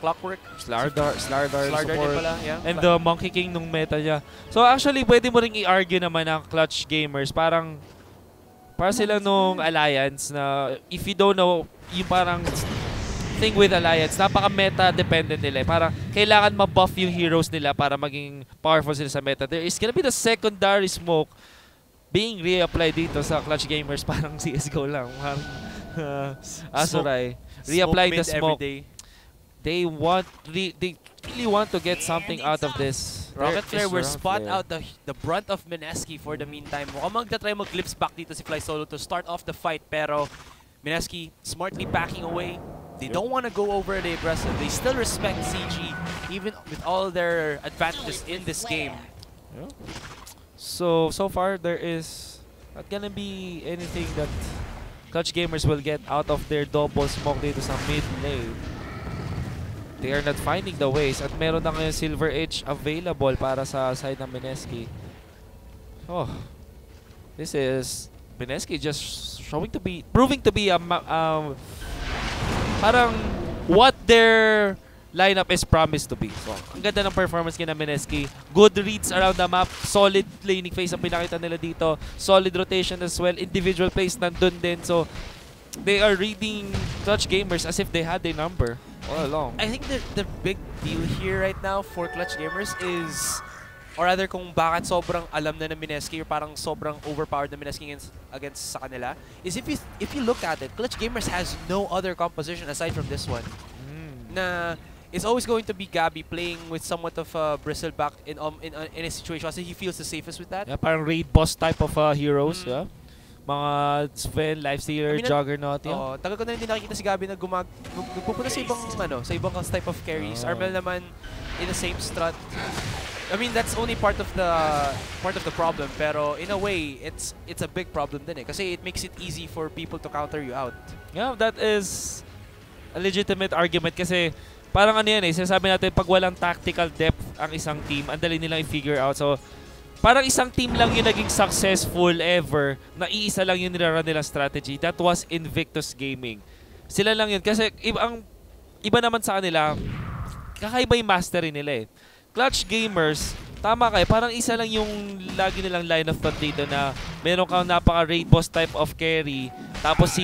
Clockwork, Slardar din support. pala, yeah. And the Monkey King nung meta niya. So actually, pwede mo ring i-argue naman ng Clutch Gamers. Para sila nung Alliance na if you don't know, yung parang thing with Alliance, napaka-meta dependent nila. Parang kailangan ma-buff yung heroes nila para maging powerful sila sa meta. There is gonna be the secondary smoke being reapplied dito sa Clutch Gamers. Parang CSGO lang. Azurai. Reapply the smoke. They really want to get something out of this. Rocket Flare will spot out the brunt of Mineski for the meantime. Mukhang magta-try mag-glimpse back dito si Fly Solo to start off the fight, pero Mineski smartly backing away. They don't want to go over the aggressive. They still respect CG, even with all their advantages in this game. Yeah. So far, there is not gonna be anything that Clutch Gamers will get out of their double smoke dito sa mid lane. They are not finding the ways at meron na ngayon Silver Edge available para sa side ng Mineski. Oh, this is Mineski just proving to be a parang what their lineup is promised to be. So, ang ganda ng performance kina Mineski. Good reads around the map. Solid laning phase ang pinakita nila dito. Solid rotation as well. Individual plays nandun din. So, they are reading Clutch Gamers as if they had a number all along. I think the big deal here right now for Clutch Gamers is, or rather kung bakit sobrang alam na ng Mineski or parang sobrang overpowered na Mineski against sa kanila, is if you look at it, Clutch Gamers has no other composition aside from this one. Na it's always going to be Gabby playing with somewhat of a bristleback in a situation kasi he feels the safest with that. Yeah, parang raid boss type of heroes. Yeah. Mga Sven, Lifestealer, Juggernaut. Yeah. Tagal ko na hindi nakikita si Gabby na nagpupunta sa ibang type of carries. Armel naman in the same strat. I mean, that's only part of the problem, pero in a way it's a big problem din eh kasi it makes it easy for people to counter you out. Yeah, that is a legitimate argument kasi parang ano yan eh, sinasabi natin pag walang tactical depth ang isang team, ang dali nilang i-figure out. So, parang isang team lang yung naging successful ever na iisa lang yung nilaro nilang strategy. That was Invictus Gaming. Sila lang yun kasi iba naman sa kanila, kakaiba yung mastery nila eh. Clutch Gamers, tama kayo, parang isa lang yung lagi nilang line of thought dito na meron kang napaka-raid boss type of carry, tapos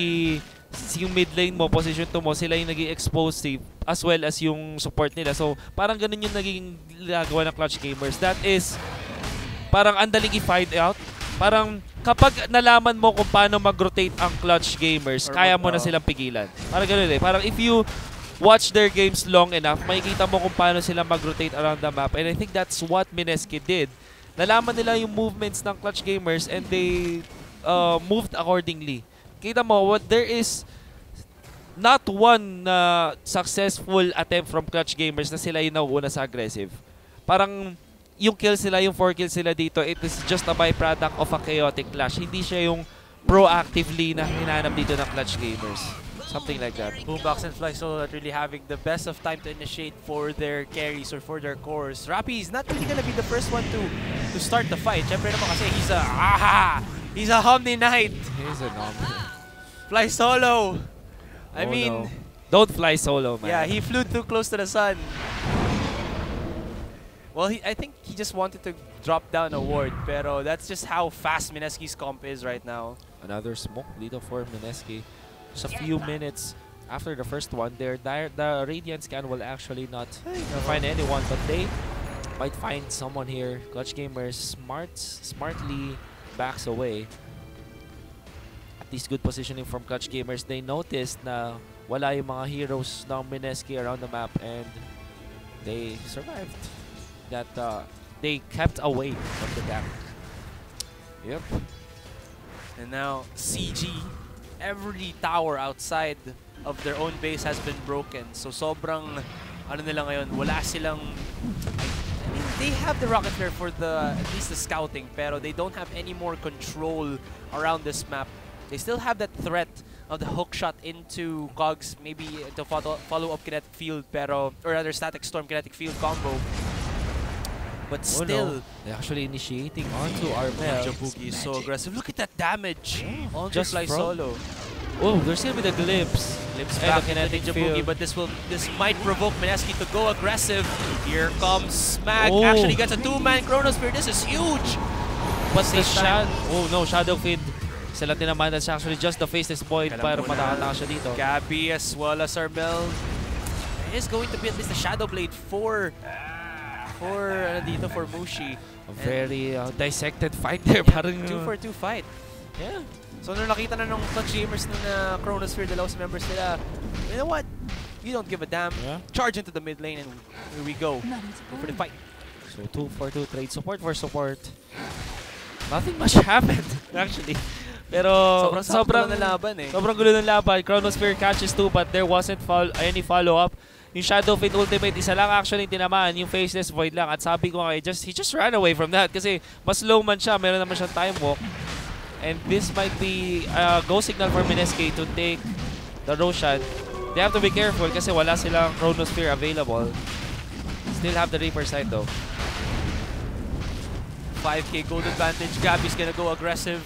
yung mid lane mo, position to mo, sila yung naging explosive as well as yung support nila. So, parang ganun yung naging ginagawa ng Clutch Gamers. That is, parang andaling i-find out. Parang kapag nalaman mo kung paano mag-rotate ang Clutch Gamers, kaya mo na silang pigilan. Parang ganun eh. Parang if you watch their games long enough, makikita mo kung paano sila mag-rotate around the map. And I think that's what Mineski did. Nalaman nila yung movements ng Clutch Gamers and they moved accordingly. Kita mo, there is not one successful attempt from Clutch Gamers na sila yung nauuna sa aggressive. Parang yung kills nila, yung 4 kills nila dito, it is just a byproduct of a chaotic clash. Hindi siya yung proactively na hinanap dito ng Clutch Gamers. Something like that. Boombox and Fly Solo not really having the best of time to initiate for their carries or for their cores. Rappy is not really gonna be the first one to start the fight. Siyempre naman kasi he's a Omni Knight. He's an Omni. Fly Solo. I mean, no. Don't fly solo, man. Yeah, he flew too close to the sun. Well, I think he just wanted to drop down a ward, pero that's just how fast Mineski's comp is right now. Another smoke dito for Mineski. Just a few minutes after the first one, the Radiant scan will actually not find anyone, but they might find someone here. Clutch Gamers smartly backs away. At least good positioning from Clutch Gamers. They noticed na wala yung mga heroes ng Mineski around the map and they survived. That they kept away from the gank. Yep. And now CG, every tower outside of their own base has been broken. So sobrang ano nila ngayon, wala silang, I mean, they have the rocket flare for at least the scouting, pero they don't have any more control around this map. They still have that threat of the hook shot into Cogs, maybe to follow up kinetic field, or rather static storm kinetic field combo. But still, they're actually initiating onto Armel. Jabuki is so aggressive. Look at that damage on Just Fly Solo. Oh, there's gonna be the glimpse. Glimpse And back the kinetic into Jabuki, field. but this might provoke Mineski to go aggressive. Here comes Smag. Oh. Actually gets a 2-man Chronosphere. This is huge. But the Shadow Feed. Sila tinamanan siya. Actually, just the faceless void para matakataka siya dito. Gabby as well as Armel. It is going to be at least a Shadow Blade for Mushi. A very dissected fight there. Yeah, Parang 2-for-2 fight. Yeah. So nung nakita na nung Clutch Gamers na Chronosphere, dalawa sa members nila, you know what? You don't give a damn. Yeah. Charge into the mid lane and here we go. Go for the fight. So 2-for-2 trade support for support. Nothing much happened actually. Pero sobrang laban eh. Sobrang gulo ng laban. Chronosphere catches 2 but there wasn't any follow-up. Yung Shadow Fate ultimate, isa lang actually tinamaan, yung Faceless Void lang. At sabi ko he just ran away from that kasi mas low man siya, meron naman siyang time walk. And this might be a go signal for Mineski to take the Roshan. They have to be careful kasi wala silang Chronosphere available. Still have the Reaper side though. 5k gold advantage. Gabby's gonna go aggressive.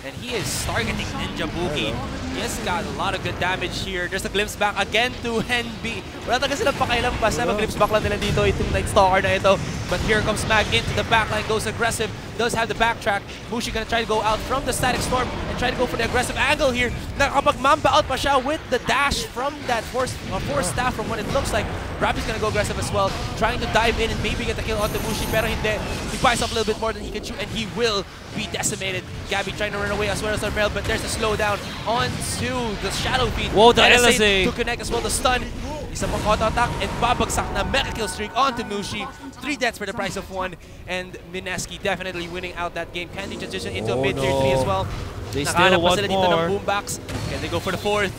And he is targeting Ninja Buki. He has got a lot of good damage here. There's a glimpse back again to Henby. Wala talaga silang pakailang basta mag-glimpse back lang nila dito itong Night Stalker na ito. But here comes Mag into the backline, goes aggressive, does have the backtrack. Mushi gonna try to go out from the Static Storm and try to go for the aggressive angle here. Nakapag-mamba out pa siya with the dash from that force staff from what it looks like. Rappy's gonna go aggressive as well, trying to dive in and maybe get the kill onto Mushi, pero hindi. He buys up a little bit more than he can shoot and he will be decimated. Gabby trying to run away as well as Armel, but there's a slowdown onto the Shadow Feed. Whoa, the LSA to connect as well, the stun. Isa pang auto-attack and babagsak na mecha kill streak onto Mushi. 3 deaths for the price of 1, and Mineski definitely winning out that game. Can they transition into a mid-tier 3 as well? They still want dito more. ng Boombacks. Can they go for the 4th?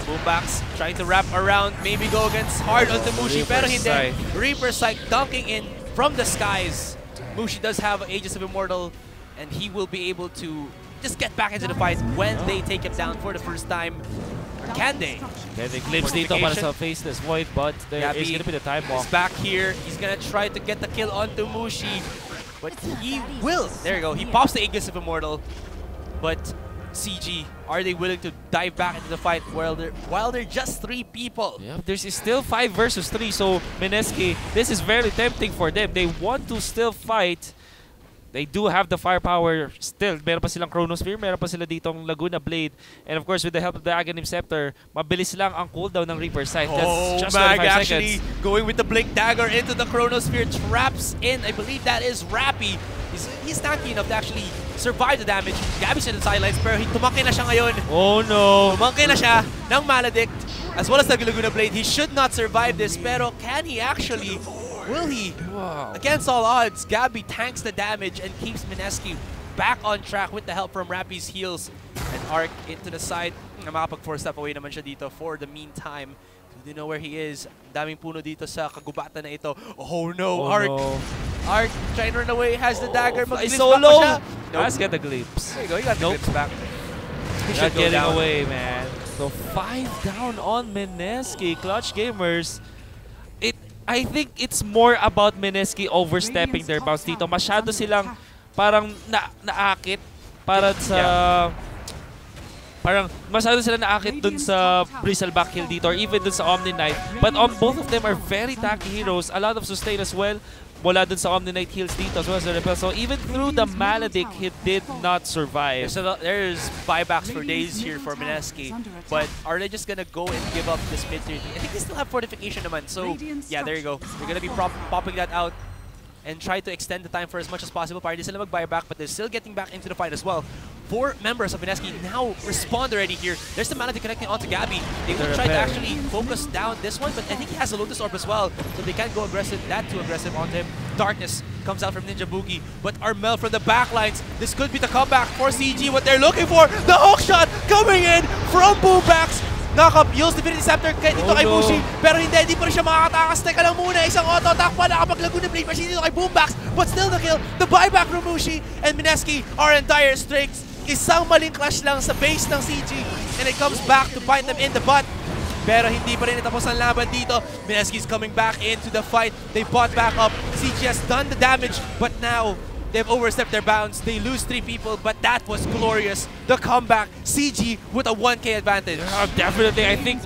Boombacks trying to wrap around, maybe go against hard onto Mushi, pero hindi. Reaper Sight dunking in from the skies. Mushi does have Aegis of Immortal, and he will be able to just get back into the fight when they take him down for the first time. Or can they? Then they glimpse dito para sa Faceless Void, but there is gonna be the time walk. He's back here. He's gonna try to get the kill onto Mushi, but he will. There you go. He pops the Aegis of Immortal, but CG, are they willing to dive back into the fight while they're just 3 people? Yeah, there's still 5 versus 3, so Mineski, this is very tempting for them. They want to still fight. They do have the firepower still. Meron pa silang Chronosphere, meron pa sila ditong Laguna Blade. And of course, with the help of the Aghanim Scepter, mabilis lang ang cooldown ng Reaper Sight. That's just 25 actually seconds. Going with the Blink Dagger into the Chronosphere, traps in, I believe that is Rappy. He's tanky enough to actually survive the damage. Gabby siya ng sidelines, pero tumangkin na siya ngayon. Oh no! Tumangkin na siya ng Maledict, as well as the Laguna Blade. He should not survive this, pero can he actually? Will he? Wow. Against all odds, Gabby tanks the damage and keeps Mineski back on track with the help from Rappy's heals. And Arc into the side. Makapag 4-step away naman siya dito for the meantime. We do know where he is. Daming puno dito sa kagubatan na ito. Oh no, Arc. No. Arc trying to run away, has the dagger. Solo! Let's get the glimpse. There you go, you got the glimpse back. He Not should go getting down. away, man. So 5 down on Mineski. Clutch Gamers. I think it's more about Mineski overstepping their bounds dito. Masyado silang parang naakit para sa... Parang masyado sila naakit dun sa Bristleback Hill dito or even dun sa Omni Knight. But both of them are very tanky heroes. A lot of sustain as well. Mula dun sa Omni Knight heals dito as well as the Repel. So even through the Maledict, he did not survive. There's buybacks for days here for Mineski. But are they just gonna go and give up this mid-tier? I think they still have fortification naman. So yeah, there you go. They're gonna be popping that out and try to extend the time for as much as possible. Para di sila mag-buyback, but they're still getting back into the fight as well. 4 members of Mineski now respond already here. There's the Maledict connecting onto Gabby. They will try to actually focus down this one, but I think he has a Lotus Orb as well, so they can't go aggressive, that too aggressive onto him. Darkness comes out from Ninja Boogie, but Armel from the backlines. This could be the comeback for CG, what they're looking for. The hook shot coming in from Boombacks. Knock-up, use Divinity Scepter dito kay no. Mushi. Pero hindi pa rin siya makakatakas. Teka lang muna, isang auto-attack pa. Nakapaglago na Blade Machine dito kay Boombox. But still the kill. The buyback from Mushi and Mineski are in dire straits. Isang maling clash lang sa base ng CG. And it comes back to bite them in the butt. Pero hindi pa rin natapos ang laban dito. Mineski's coming back into the fight. They bought back up. CG has done the damage, but now they've overstepped their bounds. They lose 3 people, but that was glorious. The comeback, CG with a 1K advantage. Definitely, I think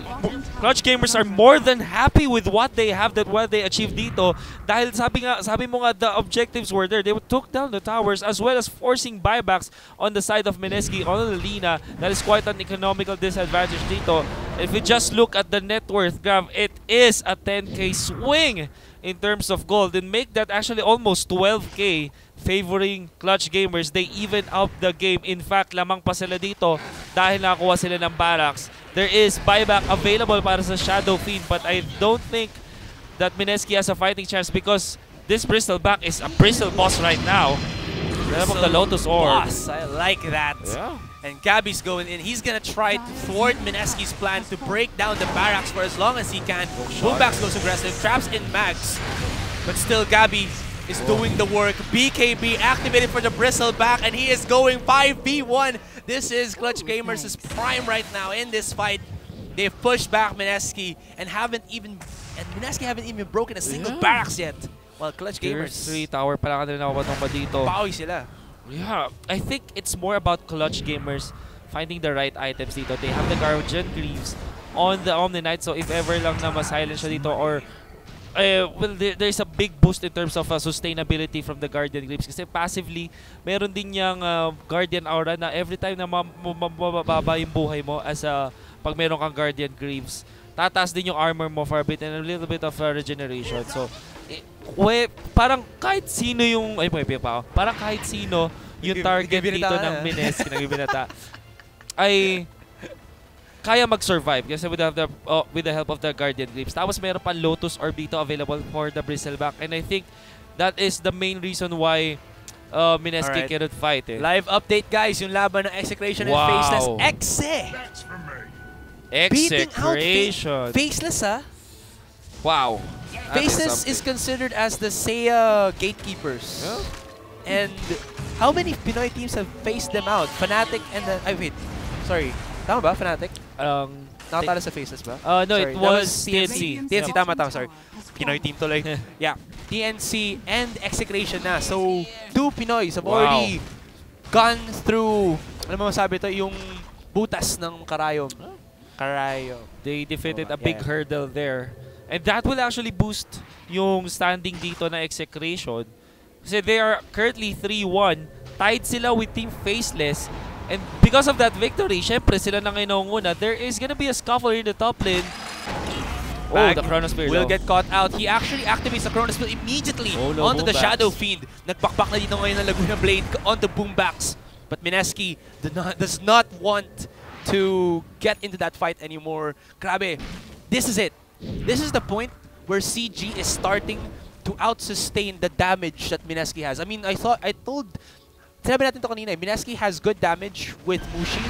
Clutch Gamers are more than happy with what they have, that what they achieved dito. Dahil sabi mo nga, the objectives were there. They took down the towers as well as forcing buybacks on the side of Mineski, on Lina. That is quite an economical disadvantage dito. If we just look at the net worth graph, it is a 10K swing in terms of gold, and make that actually almost 12K favoring Clutch Gamers. They even out the game. In fact, lamang pa sila dito dahil nakakuha sila ng barracks. There is buyback available para sa Shadow Fiend, but I don't think that Mineski has a fighting chance because this Bristol back is a Bristol boss right now. The Lotus Orb. Boss, I like that. Yeah. And Gabby's going in. He's gonna try to thwart Mineski's plan to break down the barracks for as long as he can. Boombox goes aggressive, traps in Mags. But still, Gabby is doing the work. BKB activated for the Bristleback, and he is going 5v1. This is Clutch Gamers' prime right now in this fight. They've pushed back Mineski and Mineski haven't even broken a single barracks yet. While Clutch Gamers, 3 tower pa lang kanila nakapatong pa dito. Bawi sila. Yeah, I think it's more about Clutch Gamers finding the right items dito. They have the Guardian Greaves on the Omni Knight, so if ever lang na ma-silent siya dito, or well, there's a big boost in terms of sustainability from the Guardian Greaves kasi passively, meron din yung Guardian Aura na every time na mababa yung buhay mo as pag meron kang Guardian Greaves, tataas din yung armor mo for a bit and a little bit of regeneration. So, parang kahit sino yung parang kahit sino yung target dito ng Mineski na binata ay kaya mag-survive kasi with the help of the Guardian Greaves. Tapos meron pa Lotus Orb dito available for the Bristleback, and I think that is the main reason why Mineski cannot fight. Live update, guys, yung laban ng Execration and Faceless. Execration. Faceless, ha? Wow. Faceless is considered as the Seiya gatekeepers. Yeah. And how many Pinoy teams have faced them out? Fnatic and the... wait. Sorry. Tama ba? Fnatic? Nakatala sa Faceless ba? No, sorry, it was TNC. TNC, tama. Sorry. Pinoy team to like. Yeah. TNC and Execration na. So, 2 Pinoys have already gone through, ano mo masabi ito, yung butas ng Karayom. Karayom. They defeated a big hurdle there. And that will actually boost yung standing dito na Execration. Kasi they are currently 3-1. Tied sila with Team Faceless. And because of that victory, syempre sila na ngayon una. There is gonna be a scuffle in the top lane. The Chronosphere will get caught out. He actually activates the Chronosphere immediately onto the Shadow Fiend. Nagpakpak na dito ngayon ng Laguna Blade onto Boombox. But Mineski does not want to get into that fight anymore. Grabe. This is it. This is the point where CG is starting to out-sustain the damage that Mineski has. I mean, sinabi natin ito kanina, Mineski has good damage with Mushi,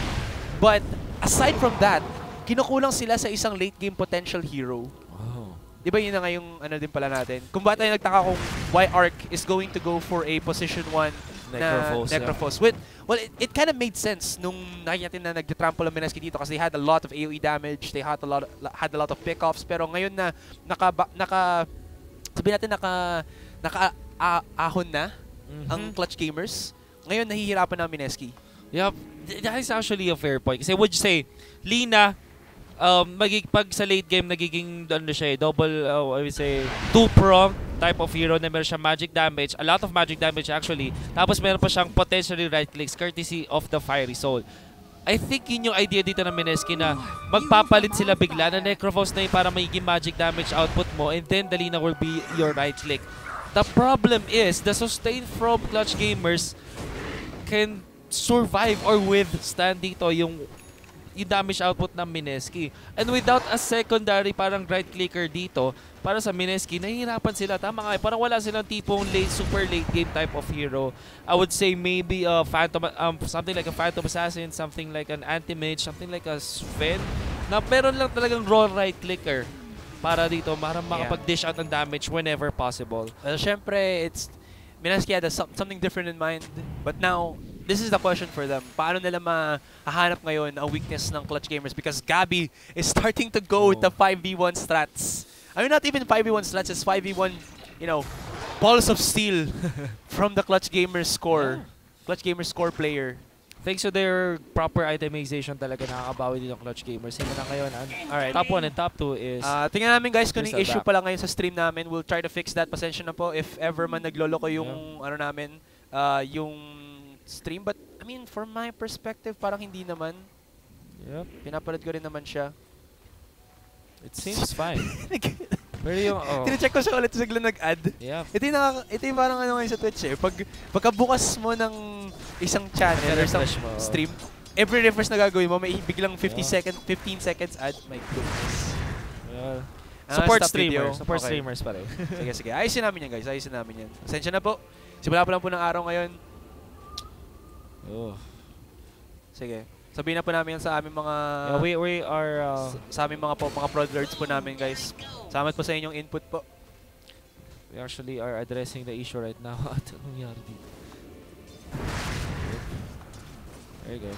but aside from that, kinukulang sila sa isang late-game potential hero. Wow. Di ba yun na nga yung ano din pala natin? Kung ba tayo nagtaka kung why Arc is going to go for a position 1 Necrophos. Well, it kind of made sense nung nakikita natin na nag-trample ang Mineski dito kasi they had a lot of AoE damage, they had a lot of pickoffs, pero ngayon na sabihin natin naka-ahon na ang Clutch Gamers, ngayon nahihirapan na Mineski. Yep, that is actually a fair point. Kasi would you say, Lina, pag sa late game, nagiging double, I would say, 2-prong type of hero na meron siyang magic damage, a lot of magic damage actually, tapos meron pa siyang potentially right clicks courtesy of the Fiery Soul. I think yun yung idea dito ng Mineski na magpapalit sila bigla na Necrophos na yun para magiging magic damage output mo, and then the Lina will be your right click. The problem is, the sustain from Clutch Gamers can survive or withstand dito yung damage output ng Mineski. And without a secondary parang right clicker dito, para sa Mineski, nahihirapan sila. Tama nga, parang wala silang tipong super late game type of hero. I would say maybe something like a Phantom Assassin, something like an Anti-Mage, something like a Sven, na meron lang talagang raw right clicker para dito, para makapag-dish out ng damage whenever possible. Well, syempre, Mineski had something different in mind. But now, this is the question for them. Paano nila mahahanap ngayon ang weakness ng Clutch Gamers? Because Gabby is starting to go with the 5v1 strats. I mean, not even 5v1 strats, it's 5v1, you know, balls of steel from the Clutch Gamers score. Clutch Gamers score player. Thanks to their proper itemization talaga nakakabawi din ang Clutch Gamers. Sino na ngayon? Alright. Top 1 and top 2 is... tingnan namin guys kung yung issue pala ngayon sa stream namin. We'll try to fix that. Pasensya na po if ever man nagloloko yung ano namin, yung stream. But I mean, from my perspective, parang hindi naman. Yep. Pinapanood ko rin naman siya. It seems fine. Pero yung, Tine-check ko siya ulit bigla nag-add. Yeah. Ito yung parang ano ngayon sa Twitch eh. Pagkabukas mo ng isang channel or isang stream, every refresh na gagawin mo, may biglang 15 seconds ad. My goodness. Well, support streamers. Support Okay. streamers pa rin. Sige. Ayusin namin yan guys. Ayusin namin yan. Pasensya na po. Simula pa lang po ng araw ngayon. Sige. Sabihin na po namin yan sa aming mga... we are... sa aming mga prod lords po namin guys. Salamat po sa inyong input po. We actually are addressing the issue right now. At anong nangyari dito? There you go.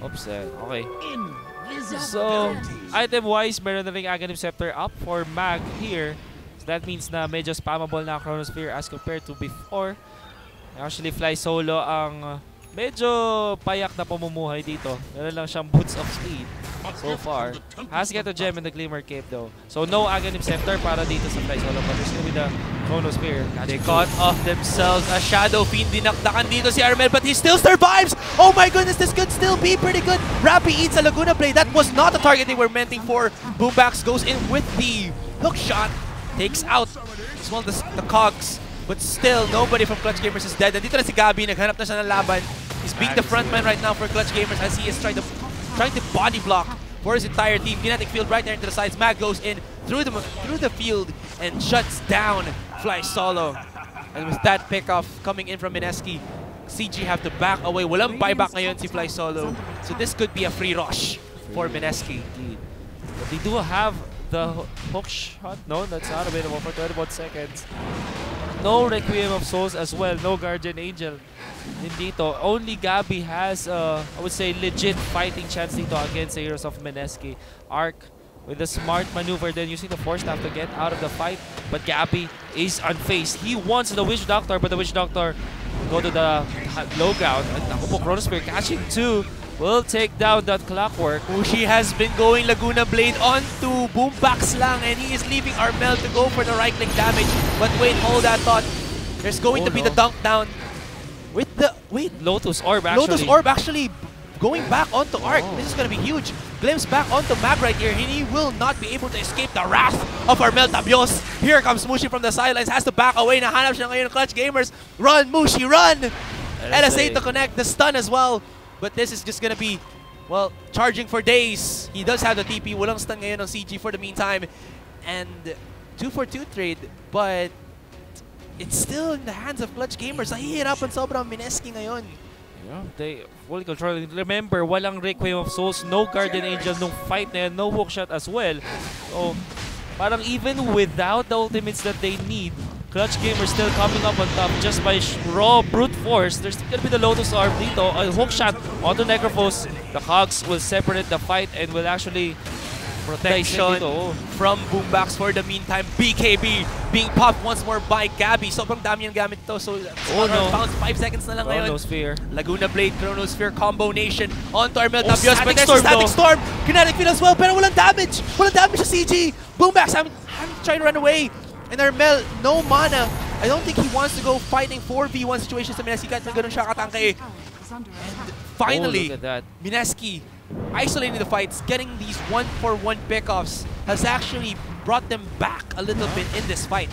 Offset. Okay. So, item-wise, meron na rin Aghanim Scepter up for Mag here. So that means na medyo spammable na Chronosphere as compared to before. Actually, Fly Solo ang medyo payak na pamumuhay dito. Meron lang siyang boots of speed so far. Has get a gem in the Glimmer Cape though. So no Aghanim Scepter para dito sa Fly Solo. But there's gonna be the Chronosphere. They caught off themselves a Shadow Fiend. Dinakdakan dito si Armel but he still survives! Oh my goodness, this could still be pretty good. Rappy eats a Laguna Blade. That was not the target they were meant for. Boombax goes in with the hook shot. Takes out as well the cogs. But still, nobody from Clutch Gamers is dead. Nandito na si Gabby, naghanap na siya ng laban. He's being the frontman right now for Clutch Gamers as he is trying to body block for his entire team. Kinetic field right there into the sides. Mag goes in through the field and shuts down Fly Solo. And with that pickoff coming in from Mineski, CG have to back away. Walang buyback ngayon si Fly Solo. So this could be a free rush for Mineski. But they do have the hook shot. No, that's not available for 21 seconds. No Requiem of Souls as well. No Guardian Angel din dito. Only Gabby has, I would say, legit fighting chance dito against the heroes of Mineski. Arc with a smart maneuver then using the Force Staff to get out of the fight. But Gabby is unfazed. He wants the Witch Doctor, but the Witch Doctor go to the low ground. And naku po, Chronosphere catching two. Will take down that Clockwork. Mushi has been going Laguna Blade onto Boombax lang and he is leaving Armel to go for the right click damage. But wait, hold that thought. There's going to be the dunk down with the Lotus Orb actually. Lotus Orb actually going back onto Arc. This is going to be huge. Glimpse back onto Mag right here. He will not be able to escape the wrath of Armel Tabios. Here comes Mushi from the sidelines. Has to back away. Nahanap siya ngayon ng Clutch Gamers. Run, Mushi, run! LSA to connect. The stun as well. But this is just gonna be, well, charging for days. He does have the TP. Walang stun ngayon ng CG for the meantime. And 2-for-2 trade, but it's still in the hands of Clutch Gamers. Nahihirapan sobrang Mineski ngayon. Yeah, they fully control. Remember, walang Requiem of Souls, no Guardian Angel nung fight na yan, no hookshot as well. So, parang even without the ultimates that they need, Clutch Gamers still coming up on top just by raw brute force. There's gonna be the Lotus Orb dito. A hook shot onto Necrophos. The Cogs will separate the fight and will actually protection from Boombax for the meantime. BKB being popped once more by Gabby. Sobrang dami yung gamit to. So, bounce 5 seconds na lang ngayon. Chronosphere. Laguna Blade, Chronosphere combo nation onto Armel Tabios. But there's a Static Storm. Kinetic Field as well, pero walang damage. Walang damage sa CG. Boombax, I'm trying to run away. And Armel, no mana. I don't think he wants to go fighting 4v1 situations sa Mineski kahit may ganun siya katangke. And finally, Mineski isolating the fights, getting these 1-for-1 pickoffs has actually brought them back a little bit in this fight.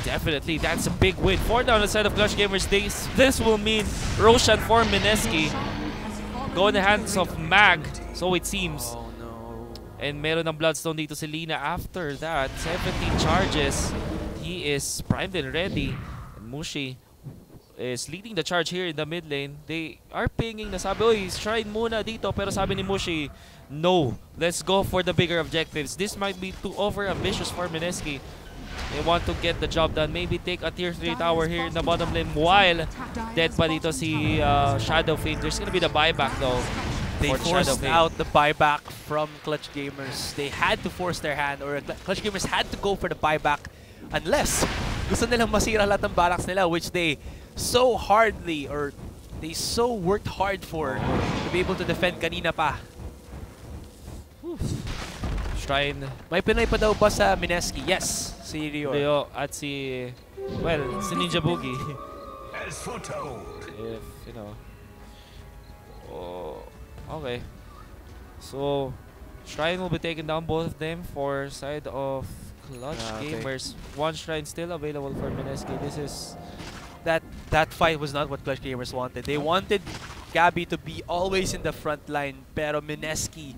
Definitely, that's a big win. 4 down on the side of Clutch Gamers. This will mean Roshan for Mineski go in the hands of Mag, so it seems. And meron ng Bloodstone dito si Lina. After that, 17 charges. He is primed and ready. And Mushi is leading the charge here in the mid lane. They are pinging na sabi, oy, shrine muna dito. Pero sabi ni Mushi, no, let's go for the bigger objectives. This might be too over-ambitious for Mineski. They want to get the job done. Maybe take a tier 3 tower here in the bottom lane while dead pa dito si Shadow Fiend. There's gonna be the buyback though. They forced out the buyback from Clutch Gamers. They had to force their hand, or Clutch Gamers had to go for the buyback unless gusto nilang masira lahat ng barracks nila, which they so hardly, or they so worked hard for to be able to defend kanina pa. Shrine. May Pinoy pa daw ba sa Mineski? Yes, si Rio. Rio at si, well, si Ninja Boogie. As foretold. If, you know. Oh, okay. So, Shrine will be taking down both of them for side of Clutch Gamers. One Shrine still available for Mineski. This is... That fight was not what Clutch Gamers wanted. They wanted Gabby to be always in the front line, pero Mineski,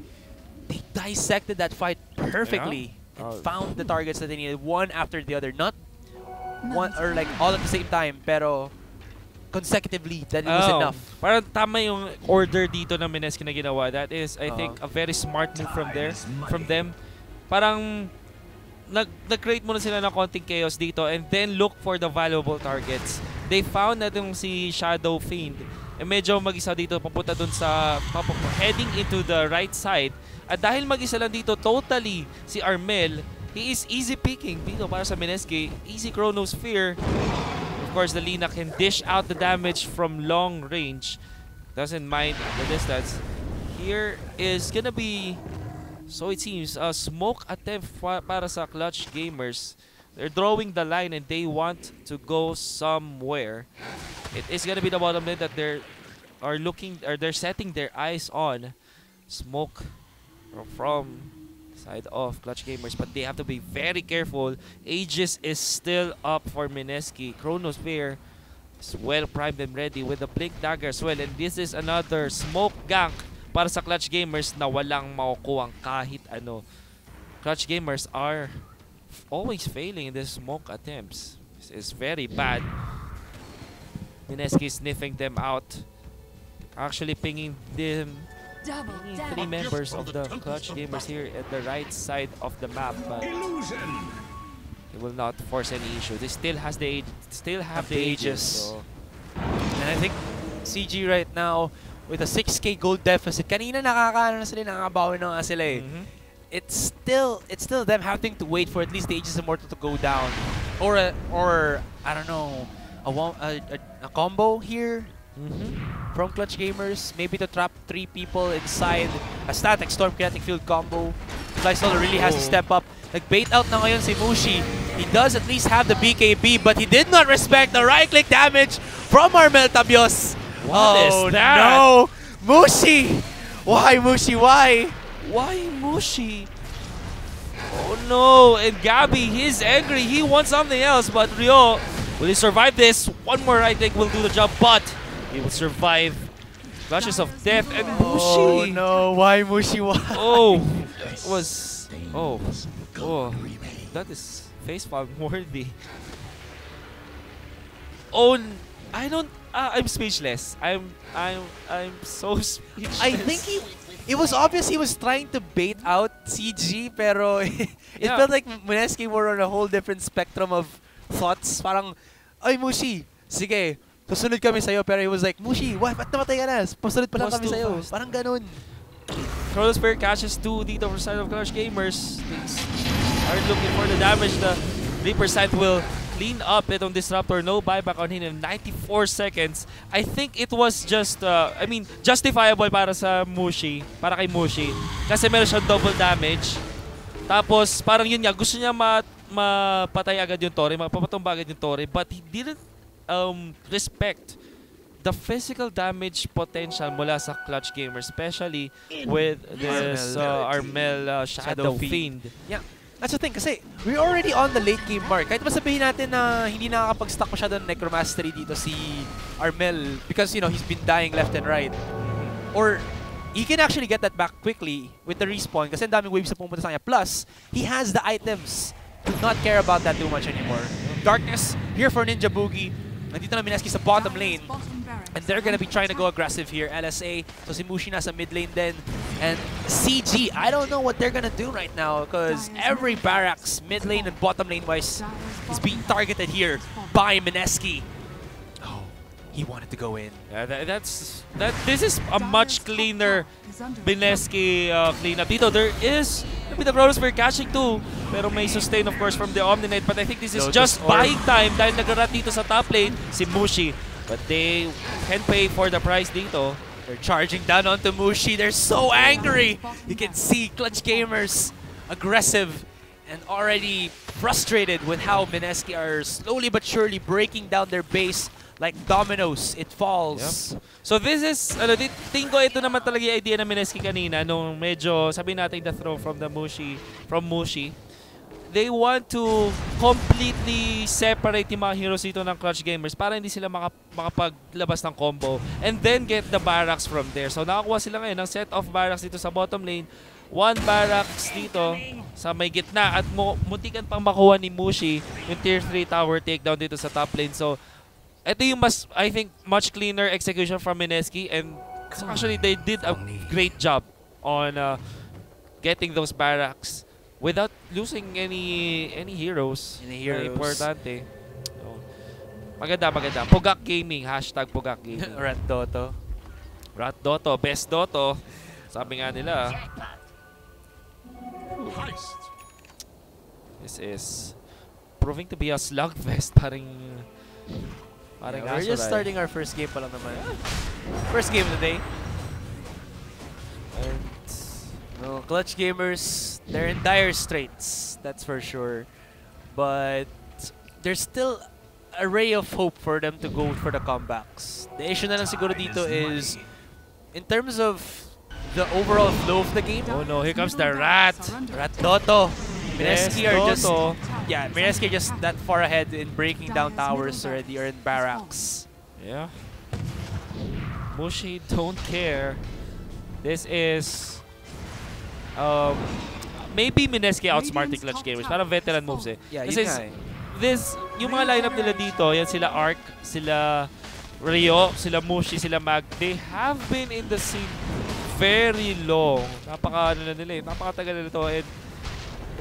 they dissected that fight perfectly and found the targets that they needed one after the other. Not one or like all at the same time, pero consecutively, that it was enough. Parang tama yung order dito ng Mineski na ginawa. That is, I think, a very smart move from them. Parang nag-create muna sila ng konting chaos dito and then look for the valuable targets. They found na yung si Shadow Fiend medyo mag-isa dito papunta dun sa heading into the right side. At dahil mag-isa lang dito totally si Armel, he is easy picking dito para sa Mineski. Easy Chronosphere. Of course, the Lina can dish out the damage from long range. Doesn't mind the distance. Here is gonna be, so it seems, a smoke attempt para sa Clutch Gamers. They're drawing the line and they want to go somewhere. It is gonna be the bottom lane that they're setting their eyes on. Smoke from side of Clutch Gamers, but they have to be very careful. Aegis is still up for Mineski. Chronosphere is well primed and ready with the Blink Dagger as well. And this is another smoke gank para sa Clutch Gamers na walang makukuhang kahit ano. Clutch Gamers are always failing in these smoke attempts. This is very bad. Mineski sniffing them out. Actually pinging them. Three members of the Clutch Gamers here at the right side of the map, but they will not force any issue. They still have the Aegis. So. And I think CG right now with a 6k gold deficit. Kanina nakakaano na sila, nakakabawi na nga sila eh. It's still them having to wait for at least the Aegis Immortal to go down, or I don't know, a combo here. From Clutch Gamers, maybe to trap 3 people inside a static Storm Kinetic Field combo. Lysol really has to step up. Nag-bait out na ngayon si Mushi. He does at least have the BKB, but he did not respect the right-click damage from Armel Tabios. What is that? No! Mushi! Why, Mushi? Why? Why Mushi? Oh no! And Gabby, he's angry. He wants something else, but Rio, will he survive this? One more right-click will do the job, but he will survive. Flashes of death and Mushi. Oh no, why Mushi? Why? Oh, that is facepalm worthy. Oh, I'm speechless. I'm so speechless. I think it was obvious he was trying to bait out CG, pero it felt like Mineski were on a whole different spectrum of thoughts. Parang, ay Mushi, sige, susunod kami sa'yo, pero he was like, Mushi, why? Ba't namatay ka na? Pasunod pa lang kami sa'yo. Parang ganun. Chronosphere catches 2 dito for side of Clutch Gamers. Things are looking for the damage. The Reaper side will clean up it on Disruptor. No buyback on him in 94 seconds. I think it was just, justifiable para sa Mushi. Para kay Mushi. Kasi meron siyang double damage. Tapos, parang yun nga, gusto niya mapatay agad yung Torre, mapapatumba agad yung Torre, but he didn't respect the physical damage potential mula sa Clutch Gamers, especially with this Armel Shadow Fiend. Yeah, that's the thing kasi we're already on the late game mark. Kahit masabihin natin na hindi nakakapag-stack masyado ng Necromastery dito si Armel because, he's been dying left and right. Or he can actually get that back quickly with the respawn kasi ang daming waves na pumunta sa kanya. Plus, he has the items to not care about that too much anymore. Darkness here for Ninja Boogie. Nandito na Mineski sa bottom lane. And they're gonna be trying to go aggressive here. LSA, so si Mushi nasa mid lane din. And CG, I don't know what they're gonna do right now because every barracks, mid lane and bottom lane wise, is being targeted here by Mineski. Oh, he wanted to go in. Yeah, this is a much cleaner Mineski cleanup. Dito, there is a bit of problems for catching too. Pero may sustain of course from the Omni Knight. But I think this is just buying time dahil nag-rat dito sa top lane si Mushi. But they can pay for the price dito. They're charging down onto Mushi. They're so angry. You can see Clutch Gamers aggressive and already frustrated with how Mineski are slowly but surely breaking down their base like dominoes. It falls. Yep. So this is, tingin ko ito naman talaga yung idea ng Mineski kanina nung medyo, sabi natin the throw from Mushi. They want to completely separate yung mga heroes dito ng Clutch Gamers para hindi sila makapaglabas ng combo and then get the barracks from there. So nakakuha sila ngayon ng set of barracks dito sa bottom lane. One barracks dito sa may gitna at muntikan pang makuha ni Mushi yung tier 3 tower takedown dito sa top lane. So ito yung mas, I think, much cleaner execution from Mineski and actually they did a great job on getting those barracks without losing any heroes. Importante. So, maganda. Pugak Gaming. Hashtag Pugak Gaming. Rat Dotto. Rat Dotto. Best Dotto. Sabi nga nila. This is proving to be a slugfest. Parang we're just starting our first game pa lang naman. First game of the day. And no, Clutch Gamers, they're in dire straits, that's for sure. But there's still a ray of hope for them to go for the comebacks. The issue na lang siguro dito is, in terms of the overall flow of the game. Oh no, here comes the Rat. Rat Dotto. Mineski are just, Mineski are just that far ahead in breaking down towers already or in barracks. Yeah. Mushi don't care. This is maybe Mineski outsmarting Clutch Gamers. Parang veteran moves eh. Yeah, Kasi yung mga lineup nila dito, yan sila Arc, sila Rio, sila Mushi, sila Mag, they have been in the scene very long. Napakatagal na nito. And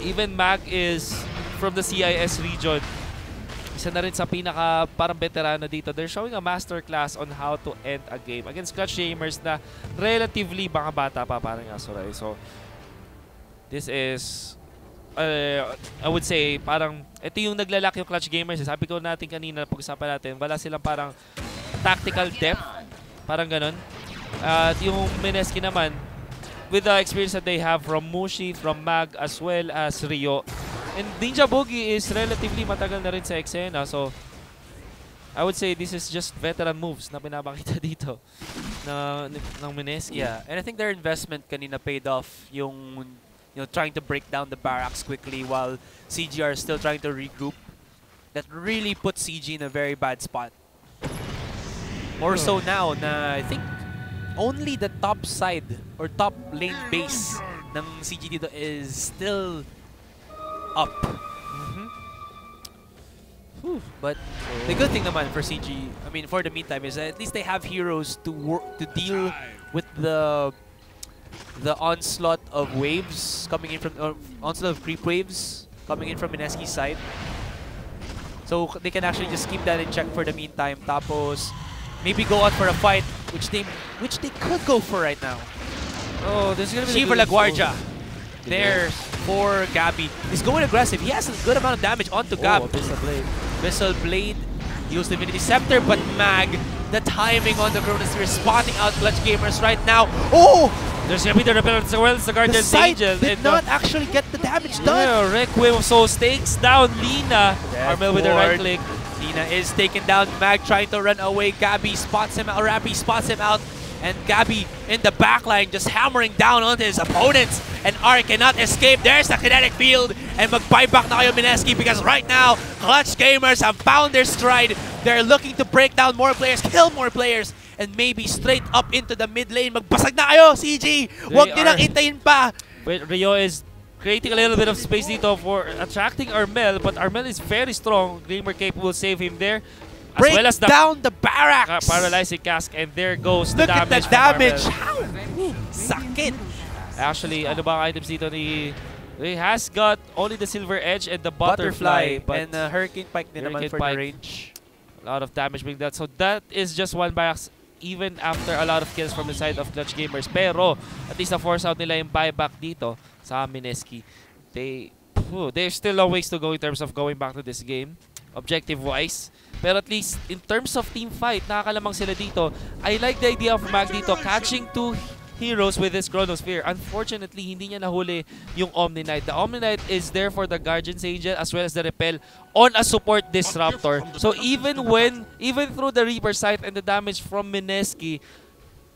even Mag is from the CIS region. Isa na rin sa pinaka parang veterano dito. They're showing a masterclass on how to end a game against Clutch Gamers na relatively mga bata pa parang Asuray. So, this is, I would say, parang, ito yung naglalak yung Clutch Gamers. Sabi ko natin kanina, pag-usapan natin, wala silang parang tactical depth. Parang ganun. At yung Mineski naman, with the experience that they have from Mushi, from Mag, as well as Rio. And Ninja Boogie is relatively matagal na rin sa eksena. So, I would say this is just veteran moves na pinapakita dito ng Mineski. Yeah, and I think their investment kanina paid off yung trying to break down the barracks quickly while CG are still trying to regroup. That really put CG in a very bad spot. More so now na I think only the top side or top lane base ng CG dito is still up. But the good thing naman for CG, I mean for the meantime, is that at least they have heroes to deal with the onslaught of waves coming in from onslaught of creep waves coming in from Mineski's side. So they can actually just keep that in check for the meantime. Tapos maybe go out for a fight, which they could go for right now. Oh, this is gonna be Shiver La Guardia there for Gabby. He's going aggressive. He has a good amount of damage onto Gab. Abyssal Blade. Use Divinity Scepter, but Mag, the timing on the Cronus Sphere, spotting out Clutch Gamers right now. Oh! There's gonna be the repellent as well as the Guardian Angel. Did not actually get the damage done. Yeah, Requiem so takes down Lina. Armel with the right click. Lina is taken down. Mag trying to run away. Gabby spots him out. Rappy spots him out. And Gabby in the backline just hammering down onto his opponents. And Ark cannot escape. There's the kinetic field. And mag-buyback na kayo Mineski because right now, Clutch Gamers have found their stride. They're looking to break down more players, kill more players, and maybe straight up into the mid lane. Magbasag na kayo, CG! Huwag nilang intayin pa! Wait, Rio is creating a little bit of space dito for attracting Armel, but Armel is very strong. Glimmer Cape will save him there. As break well as the down the barracks. paralyzing cask, and there goes the Look at damage. the damage. from Armel. Sakit. Actually, ano ba ang items dito ni... He has got only the silver edge and the butterfly, but and Hurricane Pike din naman Hurricane for Pike. the range. a lot of damage being done. So that is just one barracks even after a lot of kills from the side of Clutch Gamers. Pero at least na-force out nila yung buyback dito sa Mineski. There's still a ways to go in terms of going back to this game, objective-wise. Pero at least in terms of team fight, nakakalamang sila dito. I like the idea of Mag dito catching two heroes with his Chronosphere. Unfortunately, hindi niya nahuli yung Omni Knight. The Omni Knight is there for the Guardian's Angel as well as the Repel on a support Disruptor. So even through the Reaper Sight and the damage from Mineski,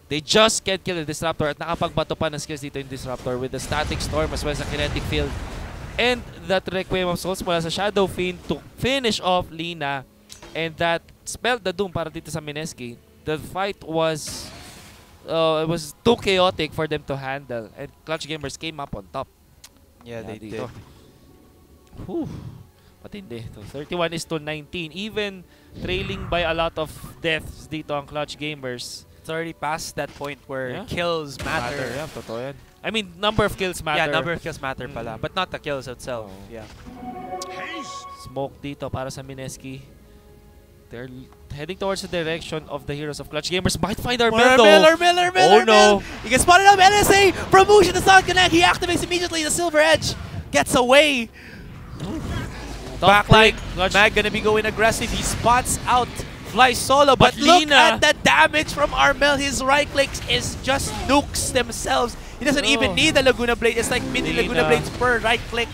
they just can't kill the Disruptor at nakapagbato pa ng skills dito yung Disruptor with the Static Storm as well as the Kinetic Field. And that Requiem of Souls mula sa Shadow Fiend to finish off Lina. And that spelled the doom para dito sa Mineski. The fight was... it was too chaotic for them to handle, and Clutch Gamers came up on top. Yeah, they dito. did. Whew. Matindi. So 31-19. Even trailing by a lot of deaths dito ang Clutch Gamers. It's already past that point where kills matter. Yeah, totoo yan. I mean, number of kills matter. Yeah, number of kills matter pala, but not the kills itself. Oh. Yeah. Smoke dito para sa Mineski. They're heading towards the direction of the heroes of Clutch Gamers. Might find Armel though. Oh no. He gets spotted up. NSA from Mushin to Sound Connect. He activates immediately. The Silver Edge gets away. Backline. Mag gonna be going aggressive. He spots out Fly Solo. But look at the damage from Armel. His right clicks is just nukes themselves. He doesn't even need the Laguna Blade. It's like mini Laguna Blades per right click.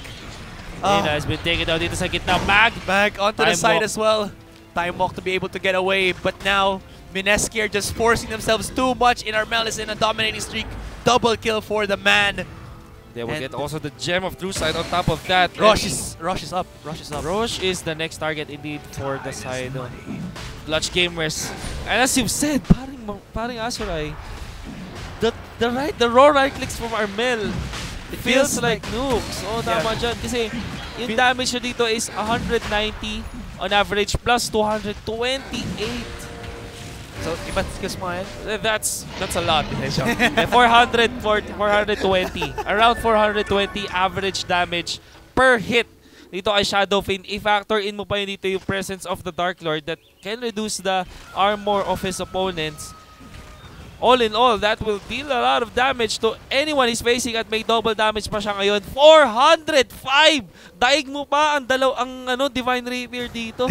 Lina has been taken down dito sa gitna. Mag onto the side as well. Time walk to be able to get away, but now Mineski are just forcing themselves too much. In Armel is in a dominating streak. Double kill for the man. They will get also the Gem of True Sight on top of that. Rosh is up. Rosh is the next target indeed for the side of Clutch Gamers. And as you've said, paring Asurai, the raw right clicks from Armel, it feels like nukes. Oh, tama dyan. Kasi yung damage niya dito is 190 on average plus 228. So, iba't skills mo yan? That's a lot. 420. Around 420 average damage per hit dito kay Shadow Fiend. I-factor in mo pa yun dito yung presence of the Dark Lord that can reduce the armor of his opponents. All in all, that will deal a lot of damage to anyone he's facing at may double damage pa siya ngayon. 405! Daig mo pa ang Divine Rapier dito.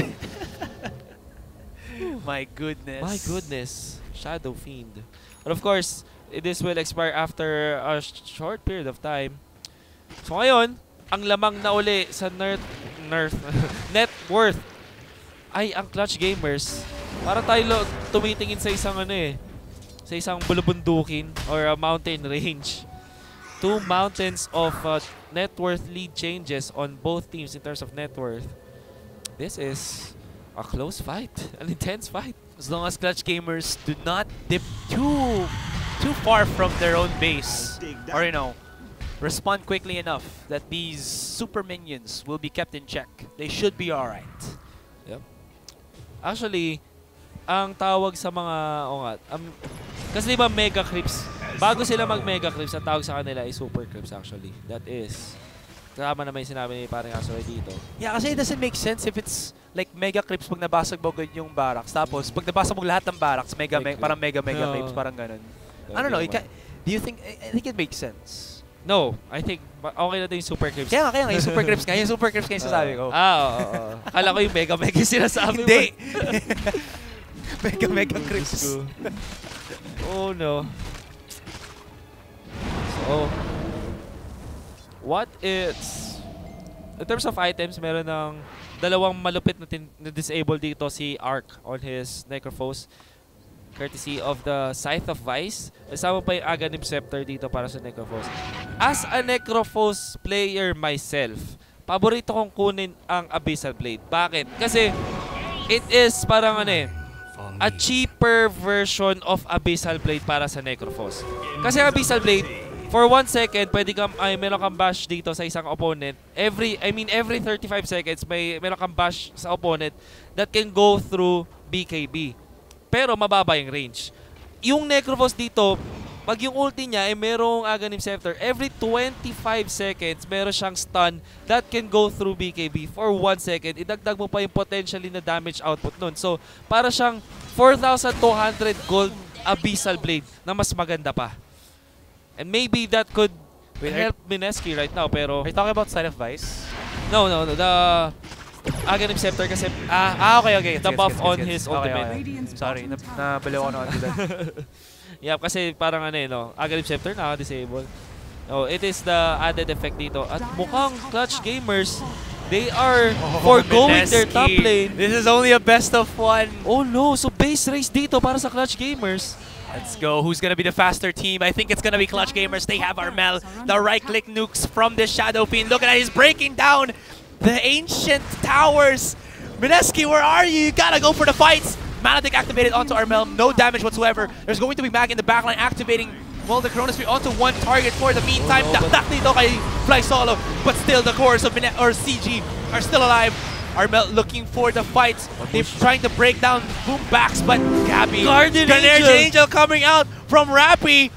My goodness. Shadow Fiend. But of course, this will expire after a short period of time. So ngayon, ang lamang na uli sa net worth ay ang Clutch Gamers. Para tayo tumitingin sa isang sa isang bulubundukin or a mountain range. Two mountains of net worth lead changes on both teams in terms of net worth. This is a close fight, an intense fight. As long as Clutch Gamers do not dip too far from their own base, or respond quickly enough that these super minions will be kept in check, they should be alright. Yep. Actually, ang tawag sa mga kasi diba Mega Creeps, bago sila mag Mega Creeps, ang tawag sa kanila ay Super Creeps actually. That is, tama naman yung sinabi ni parang Asuray dito. Yeah, kasi it doesn't make sense if it's like Mega Creeps pag nabasag mo yung barracks. Tapos pag nabasag mo lahat ng barracks, parang Mega Creeps, parang ganun. I don't know, do you think, I think it makes sense. No, I think okay na din yung Super Creeps. Kaya nga, yung Super Creeps nga. Yung Super Creeps nga yung sasabi ko. Oo. Akala ko yung Mega yung sinasabi mo. Hindi! Mega Creeps. Oh no. So, what is... In terms of items, meron ng dalawang malupit na disable dito si Ark on his Necrophos. Courtesy of the Scythe of Vice. Kasama pa yung Aghanim Scepter dito para sa Necrophos. As a Necrophos player myself, paborito kong kunin ang Abyssal Blade. Bakit? Kasi it is parang a cheaper version of Abyssal Blade para sa Necrophos. Kasi Abyssal Blade, for 1 second, meron kang bash dito sa isang opponent. Every 35 seconds, meron kang bash sa opponent that can go through BKB. Pero mababa yung range. Yung Necrophos dito, pag yung ulti niya ay merong Aghanim Scepter, every 25 seconds meron siyang stun that can go through BKB for 1 second. Idagdag mo pa yung potentially na damage output nun. So, para siyang 4,200 gold Abyssal Blade na mas maganda pa. And maybe that could help Mineski right now, pero... Are you talking about Sign of Vice? No. The Aghanim Scepter kasi Okay. the buff on his ultimate. Sorry, nabaliw ako na onto that. Yeah, kasi parang Aghanim Scepter naka-disable. Oh, it is the added effect dito. At mukhang Clutch Gamers, they are foregoing their top lane. This is only a best of 1. Oh no, so base race dito para sa Clutch Gamers. Let's go. Who's going to be the faster team? I think it's going to be Clutch Gamers. They have Armel. The right-click nukes from the Shadow Fiend. Look at that. He's breaking down the ancient towers. Mineski, where are you? You got to go for the fights. Maledict activated onto Armel. No damage whatsoever. There's going to be Mag in the backline activating the Chronosphere onto one target for the meantime. Dakdak dito kay Fly Solo. But still the cores of CG are still alive. Armel looking for the fights. They're trying to break down Boombacks, but Gabby. Guardian Angel coming out from Rappy.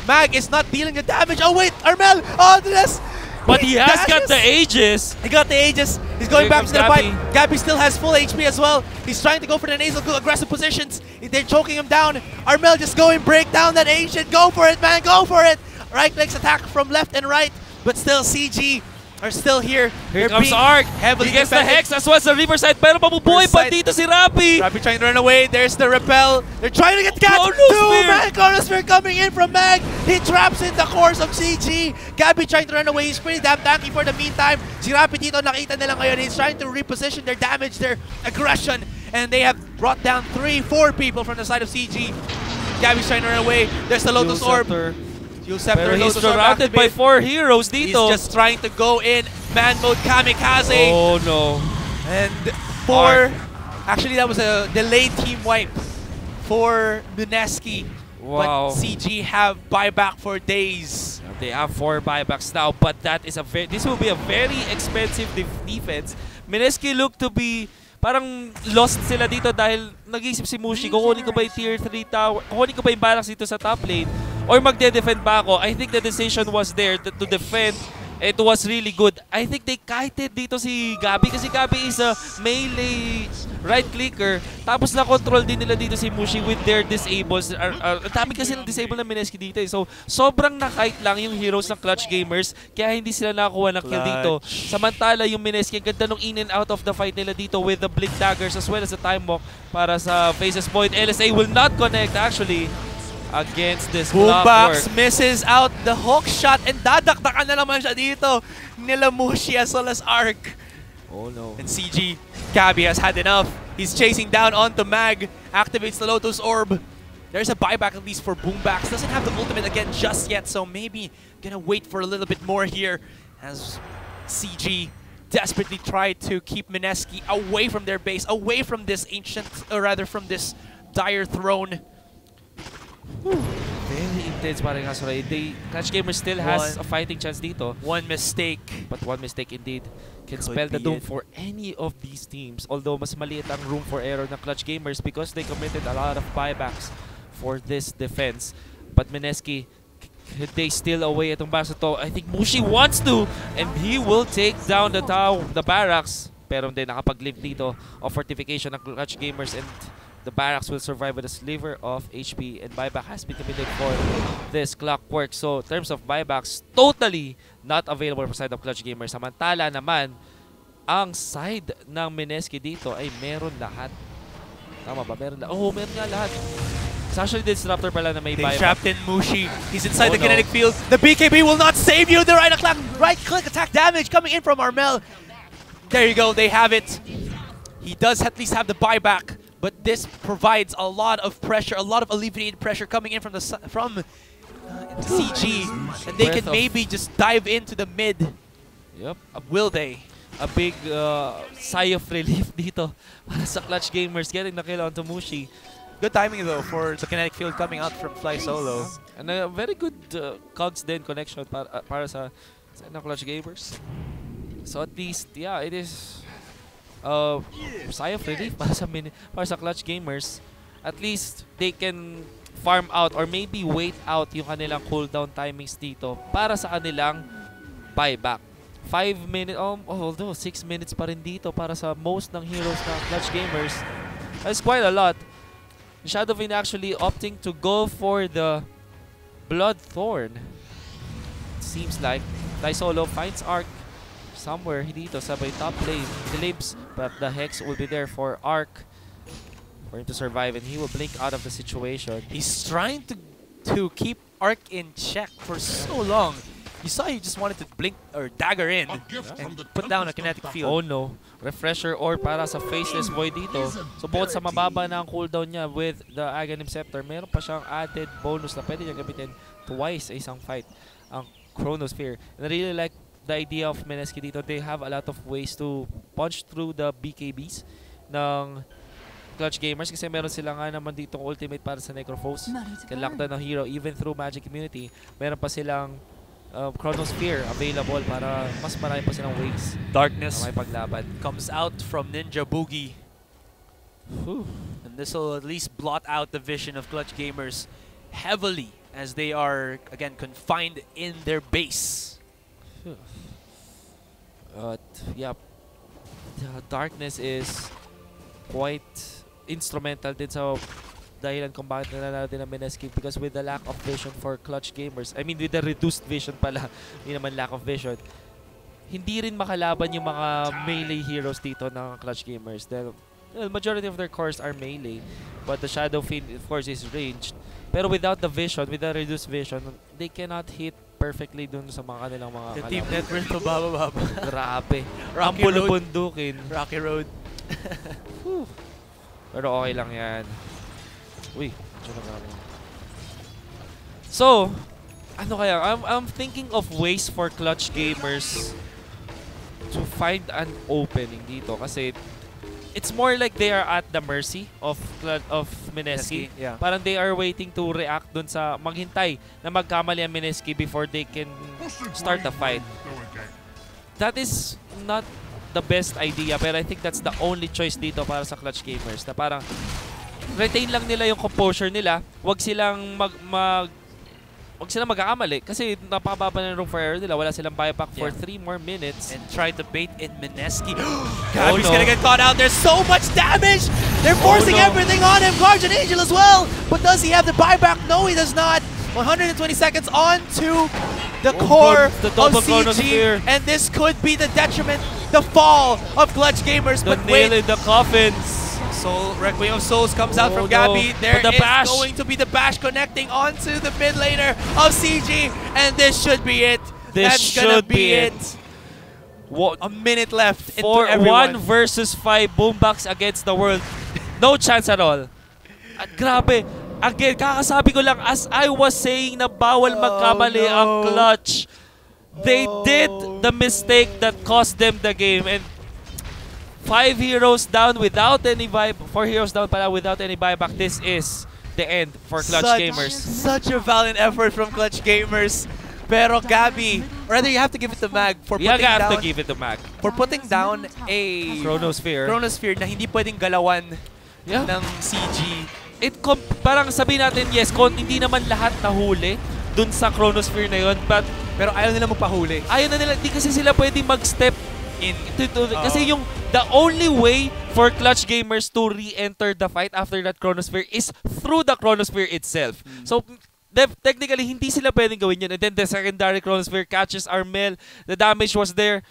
Mag is not dealing the damage. Oh wait, Armel on this. But he has got the Aegis. He got the Aegis. He's going back to the fight. Gabby still has full HP as well. He's trying to go for the nasal aggressive positions. They're choking him down. Armel just going break down that Ancient. Go for it, man. Go for it. Right clicks attack from left and right. But still CG are still here. Here comes Arc. He gets the Hex as well as the Riverside. Pero mabubuhay pa dito si Rappy. Rappy trying to run away. There's the Repel. They're trying to get catch. Two-man Chronosphere coming in from Mag. He traps in the cores of CG. Gabby trying to run away. He's pretty damn tanky for the meantime. Si Rappy dito nakita nila ngayon. He's trying to reposition their damage, their aggression. And they have brought down 3-4 people from the side of CG. Gabby's trying to run away. There's the Lotus Orb. Pero he's surrounded by 4 heroes dito. He's just trying to go in man mode kamikaze. Oh no. And actually that was a delayed team wipe for Mineski. Wow. But CG have buyback for days. They have 4 buybacks now, but that is this will be a very expensive defense. Mineski look to be parang lost sila dito dahil nag-iisip si Mushi, kukunin ko ba yung tier 3 tower, kukunin ko ba yung barracks dito sa top lane, or magde-defend ba ako? I think the decision was there to defend. It was really good. I think they kited dito si Gabby kasi Gabby is a melee right-clicker. Tapos na-control din nila dito si Mushi with their disables. Ang dami kasi ng disable na Mineski dito. So, sobrang na-kite lang yung heroes ng Clutch Gamers kaya hindi sila nakakuha ng kill dito. Samantala, yung Mineski, ang ganda nung in and out of the fight nila dito with the Blink Daggers as well as the Time Walk para sa Faces Point. LSA will not connect actually against this Boombox misses out the hook shot and dadakdakan na naman siya dito nila Mushi as well as Arc. Oh no. And CG, Gabby has had enough. He's chasing down onto Mag, activates the Lotus Orb. There's a buyback at least for Boombox. Doesn't have the ultimate again just yet, so maybe gonna wait for a little bit more here as CG desperately try to keep Mineski away from their base, away from this ancient, or rather from this dire throne. Very intense parang Kasuray. Clutch Gamer still has a fighting chance dito. One mistake. But one mistake indeed can spell the doom for any of these teams. Although mas maliit ang room for error ng Clutch Gamers because they committed a lot of buybacks for this defense. But Mineski, they steal away itong box to. I think Mushi wants to and he will take down the barracks. Pero hindi nakapag-live dito of fortification ng Clutch Gamers and the barracks will survive with a sliver of HP and buyback has been committed for this Clockwork. So, in terms of buybacks, totally not available for side of Clutch Gamers. Samantala naman, ang side ng Mineski dito ay meron lahat. Tama ba? Meron lahat. Oh, meron nga lahat. It's actually the Disruptor pala na may buyback. They trapped in Mushi. He's inside the kinetic field. The BKB will not save you. The right-click attack damage coming in from Armel. There you go. They have it. He does at least have the buyback. But this provides a lot of pressure, a lot of alleviated pressure coming in from CG, and they can maybe just dive into the mid. Yep. Will they? A big sigh of relief dito para sa Clutch Gamers getting the kill onto Mushi. Good timing though for the kinetic field coming out from Fly Solo. And a very good cogs din connection para sa Clutch Gamers. So at least, yeah, it is sigh of relief para sa Clutch Gamers. At least they can farm out or maybe wait out yung kanilang cooldown timings dito para sa kanilang buyback. 5 minutes, although 6 minutes pa rin dito para sa most ng heroes ng Clutch Gamers. That's quite a lot. Shadowfiend actually opting to go for the Bloodthorn. Seems like Solo finds Arc somewhere dito sa may top lane. He lives, but the Hex will be there for Arc for him to survive, and he will blink out of the situation. He's trying to keep Arc in check for so long. You saw he just wanted to blink or dagger in and put down a kinetic field. Oh no. Refresher or para sa Faceless Void dito. So bukod sa mababa na ang cooldown niya with the Aghanim Scepter, meron pa siyang added bonus na pwede niya gamitin twice sa isang fight. Ang Chronosphere. And I really like the idea of Mineski dito. They have a lot of ways to punch through the BKBs ng Clutch Gamers kasi meron sila nga naman ditong ultimate para sa Necrophos. Can lock down a hero even through Magic Immunity. Meron pa silang Chronosphere available para mas marami pa silang ways. Darkness na may paglaban. comes out from Ninja Boogie. Whew. And this will at least blot out the vision of Clutch Gamers heavily as they are, again, confined in their base. Yeah, the Darkness is quite instrumental din sa dahilan kung bakit nanalo din ang Mineski, because with the lack of vision for Clutch Gamers, I mean with the reduced vision pala, hindi naman lack of vision, hindi rin makalaban yung mga melee heroes dito ng Clutch Gamers. The majority of their cores are melee, but the Shadow Fiend of course is ranged. Pero without the vision, with the reduced vision, they cannot hit perfectly dun sa mga kanilang mga The team network to baba. Grabe. Rocky Ang Road. bulubundukin. Rocky Road. Pero okay lang yan. Uy, so, ano kaya? I'm thinking of ways for Clutch Gamers to find an opening dito kasi it's more like they are at the mercy of Mineski. Yeah. Parang they are waiting to react dun sa maghintay na magkamali ang Mineski before they can start the fight. That is not the best idea, pero I think that's the only choice dito para sa Clutch Gamers, na parang retain lang nila yung composure nila, wag silang magkakamali kasi napakababa na yung room for error nila, wala silang buyback for 3 more minutes. And try to bait in Mineski. Gabi's gonna get caught out. There's so much damage. They're forcing everything on him. Guardian Angel as well. But does he have the buyback? No, he does not. 120 seconds on to the core of CG. And this could be the detriment, the fall of Clutch Gamers. The but nail wait. in the coffins. Requiem of Souls comes out from Gabi. There the is bash. going to be the bash connecting onto the mid laner of CG. And this should be it. That's gonna be it. What? A minute left. For 1 versus 5 boombox against the world. No chance at all. At grabe. Again, kakasabi ko lang, as I was saying na bawal magkamali ang Clutch. They did the mistake that cost them the game. And 5 heroes down without any buyback. 4 heroes down pala without any buyback. This is the end for Clutch Gamers. Such a valiant effort from Clutch Gamers. Pero Gabi, or rather you have to give it to Mag for putting down. To give it to Mag. For putting down a Chronosphere na hindi pwedeng galawan ng CG. Parang sabihin natin, yes, hindi naman lahat nahuli dun sa Chronosphere na yun, pero ayaw nila magpahuli. Ayaw na nila, di kasi sila pwedeng mag-step in. Kasi yung the only way for Clutch Gamers to re-enter the fight after that Chronosphere is through the Chronosphere itself. So, technically, hindi sila pwedeng gawin yun. And then the secondary Chronosphere catches Armel. The damage was there.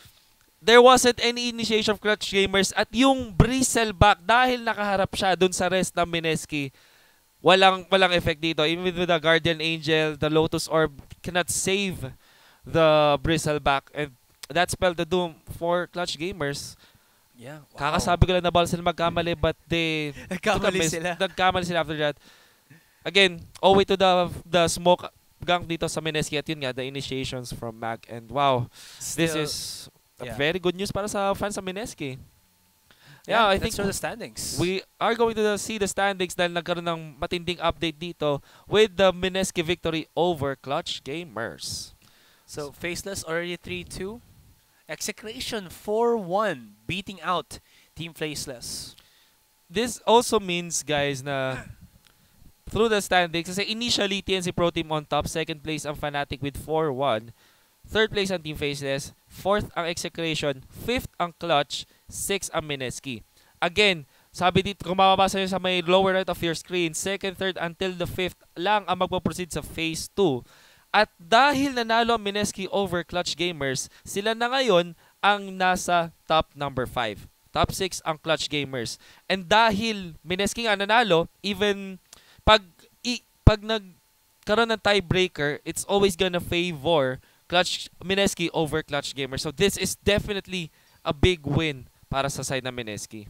There wasn't any initiation of Clutch Gamers. At yung Bristleback, dahil nakaharap siya dun sa rest ng Mineski, walang effect dito. Even with the Guardian Angel, the Lotus Orb cannot save the Bristleback. And that spelled the doom for Clutch Gamers. Yeah. Wow. Kakasabi ko lang na bawal sila magkamali, but they nagkamali sila after that. Again, all the way to the smoke gang dito sa Mineski, at yun nga, the initiations from Mag. And wow, this is very good news para sa fans sa Mineski. Yeah, I think the standings. We are going to see the standings dahil nagkaroon ng matinding update dito with the Mineski victory over Clutch Gamers. So, Faceless already 3-2. Execration 4-1, beating out Team Faceless. This also means, guys, na through the standings, kasi initially, TNC Pro Team on top, second place ang Fnatic with 4-1, third place ang Team Faceless, fourth ang Execration, fifth ang Clutch, sixth ang Mineski. Again, sabi dito, kung mababasa nyo sa may lower right of your screen, second, third, until the fifth lang ang magpo-proceed sa Phase 2. At dahil nanalo ang Mineski over Clutch Gamers, sila na ngayon ang nasa top number 5. Top 6 ang Clutch Gamers. And dahil Mineski nga nanalo, even pag nagkaroon ng tiebreaker, it's always gonna favor Mineski over Clutch Gamers. So this is definitely a big win para sa side ng Mineski.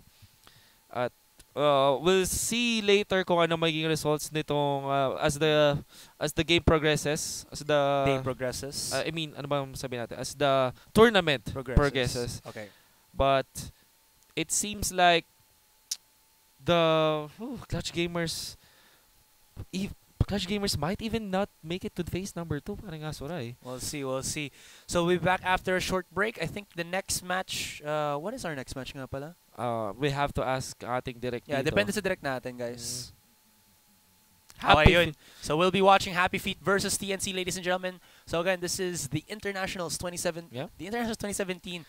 At we'll see later kung ano magiging results nitong as the game progresses, as the Day progresses. I mean, ano ba sabihin natin? As the tournament progresses. Okay. But it seems like the Clutch Gamers might even not make it to phase number 2. Parang asuray. We'll see. So we'll be back after a short break. I think the next match, what is our next match nga pala? We have to ask ating direct Yeah, dito. depende sa direct natin, guys. Happy Okay, yun. So we'll be watching Happy Feet versus TNC, ladies and gentlemen. So again, this is the Internationals 2017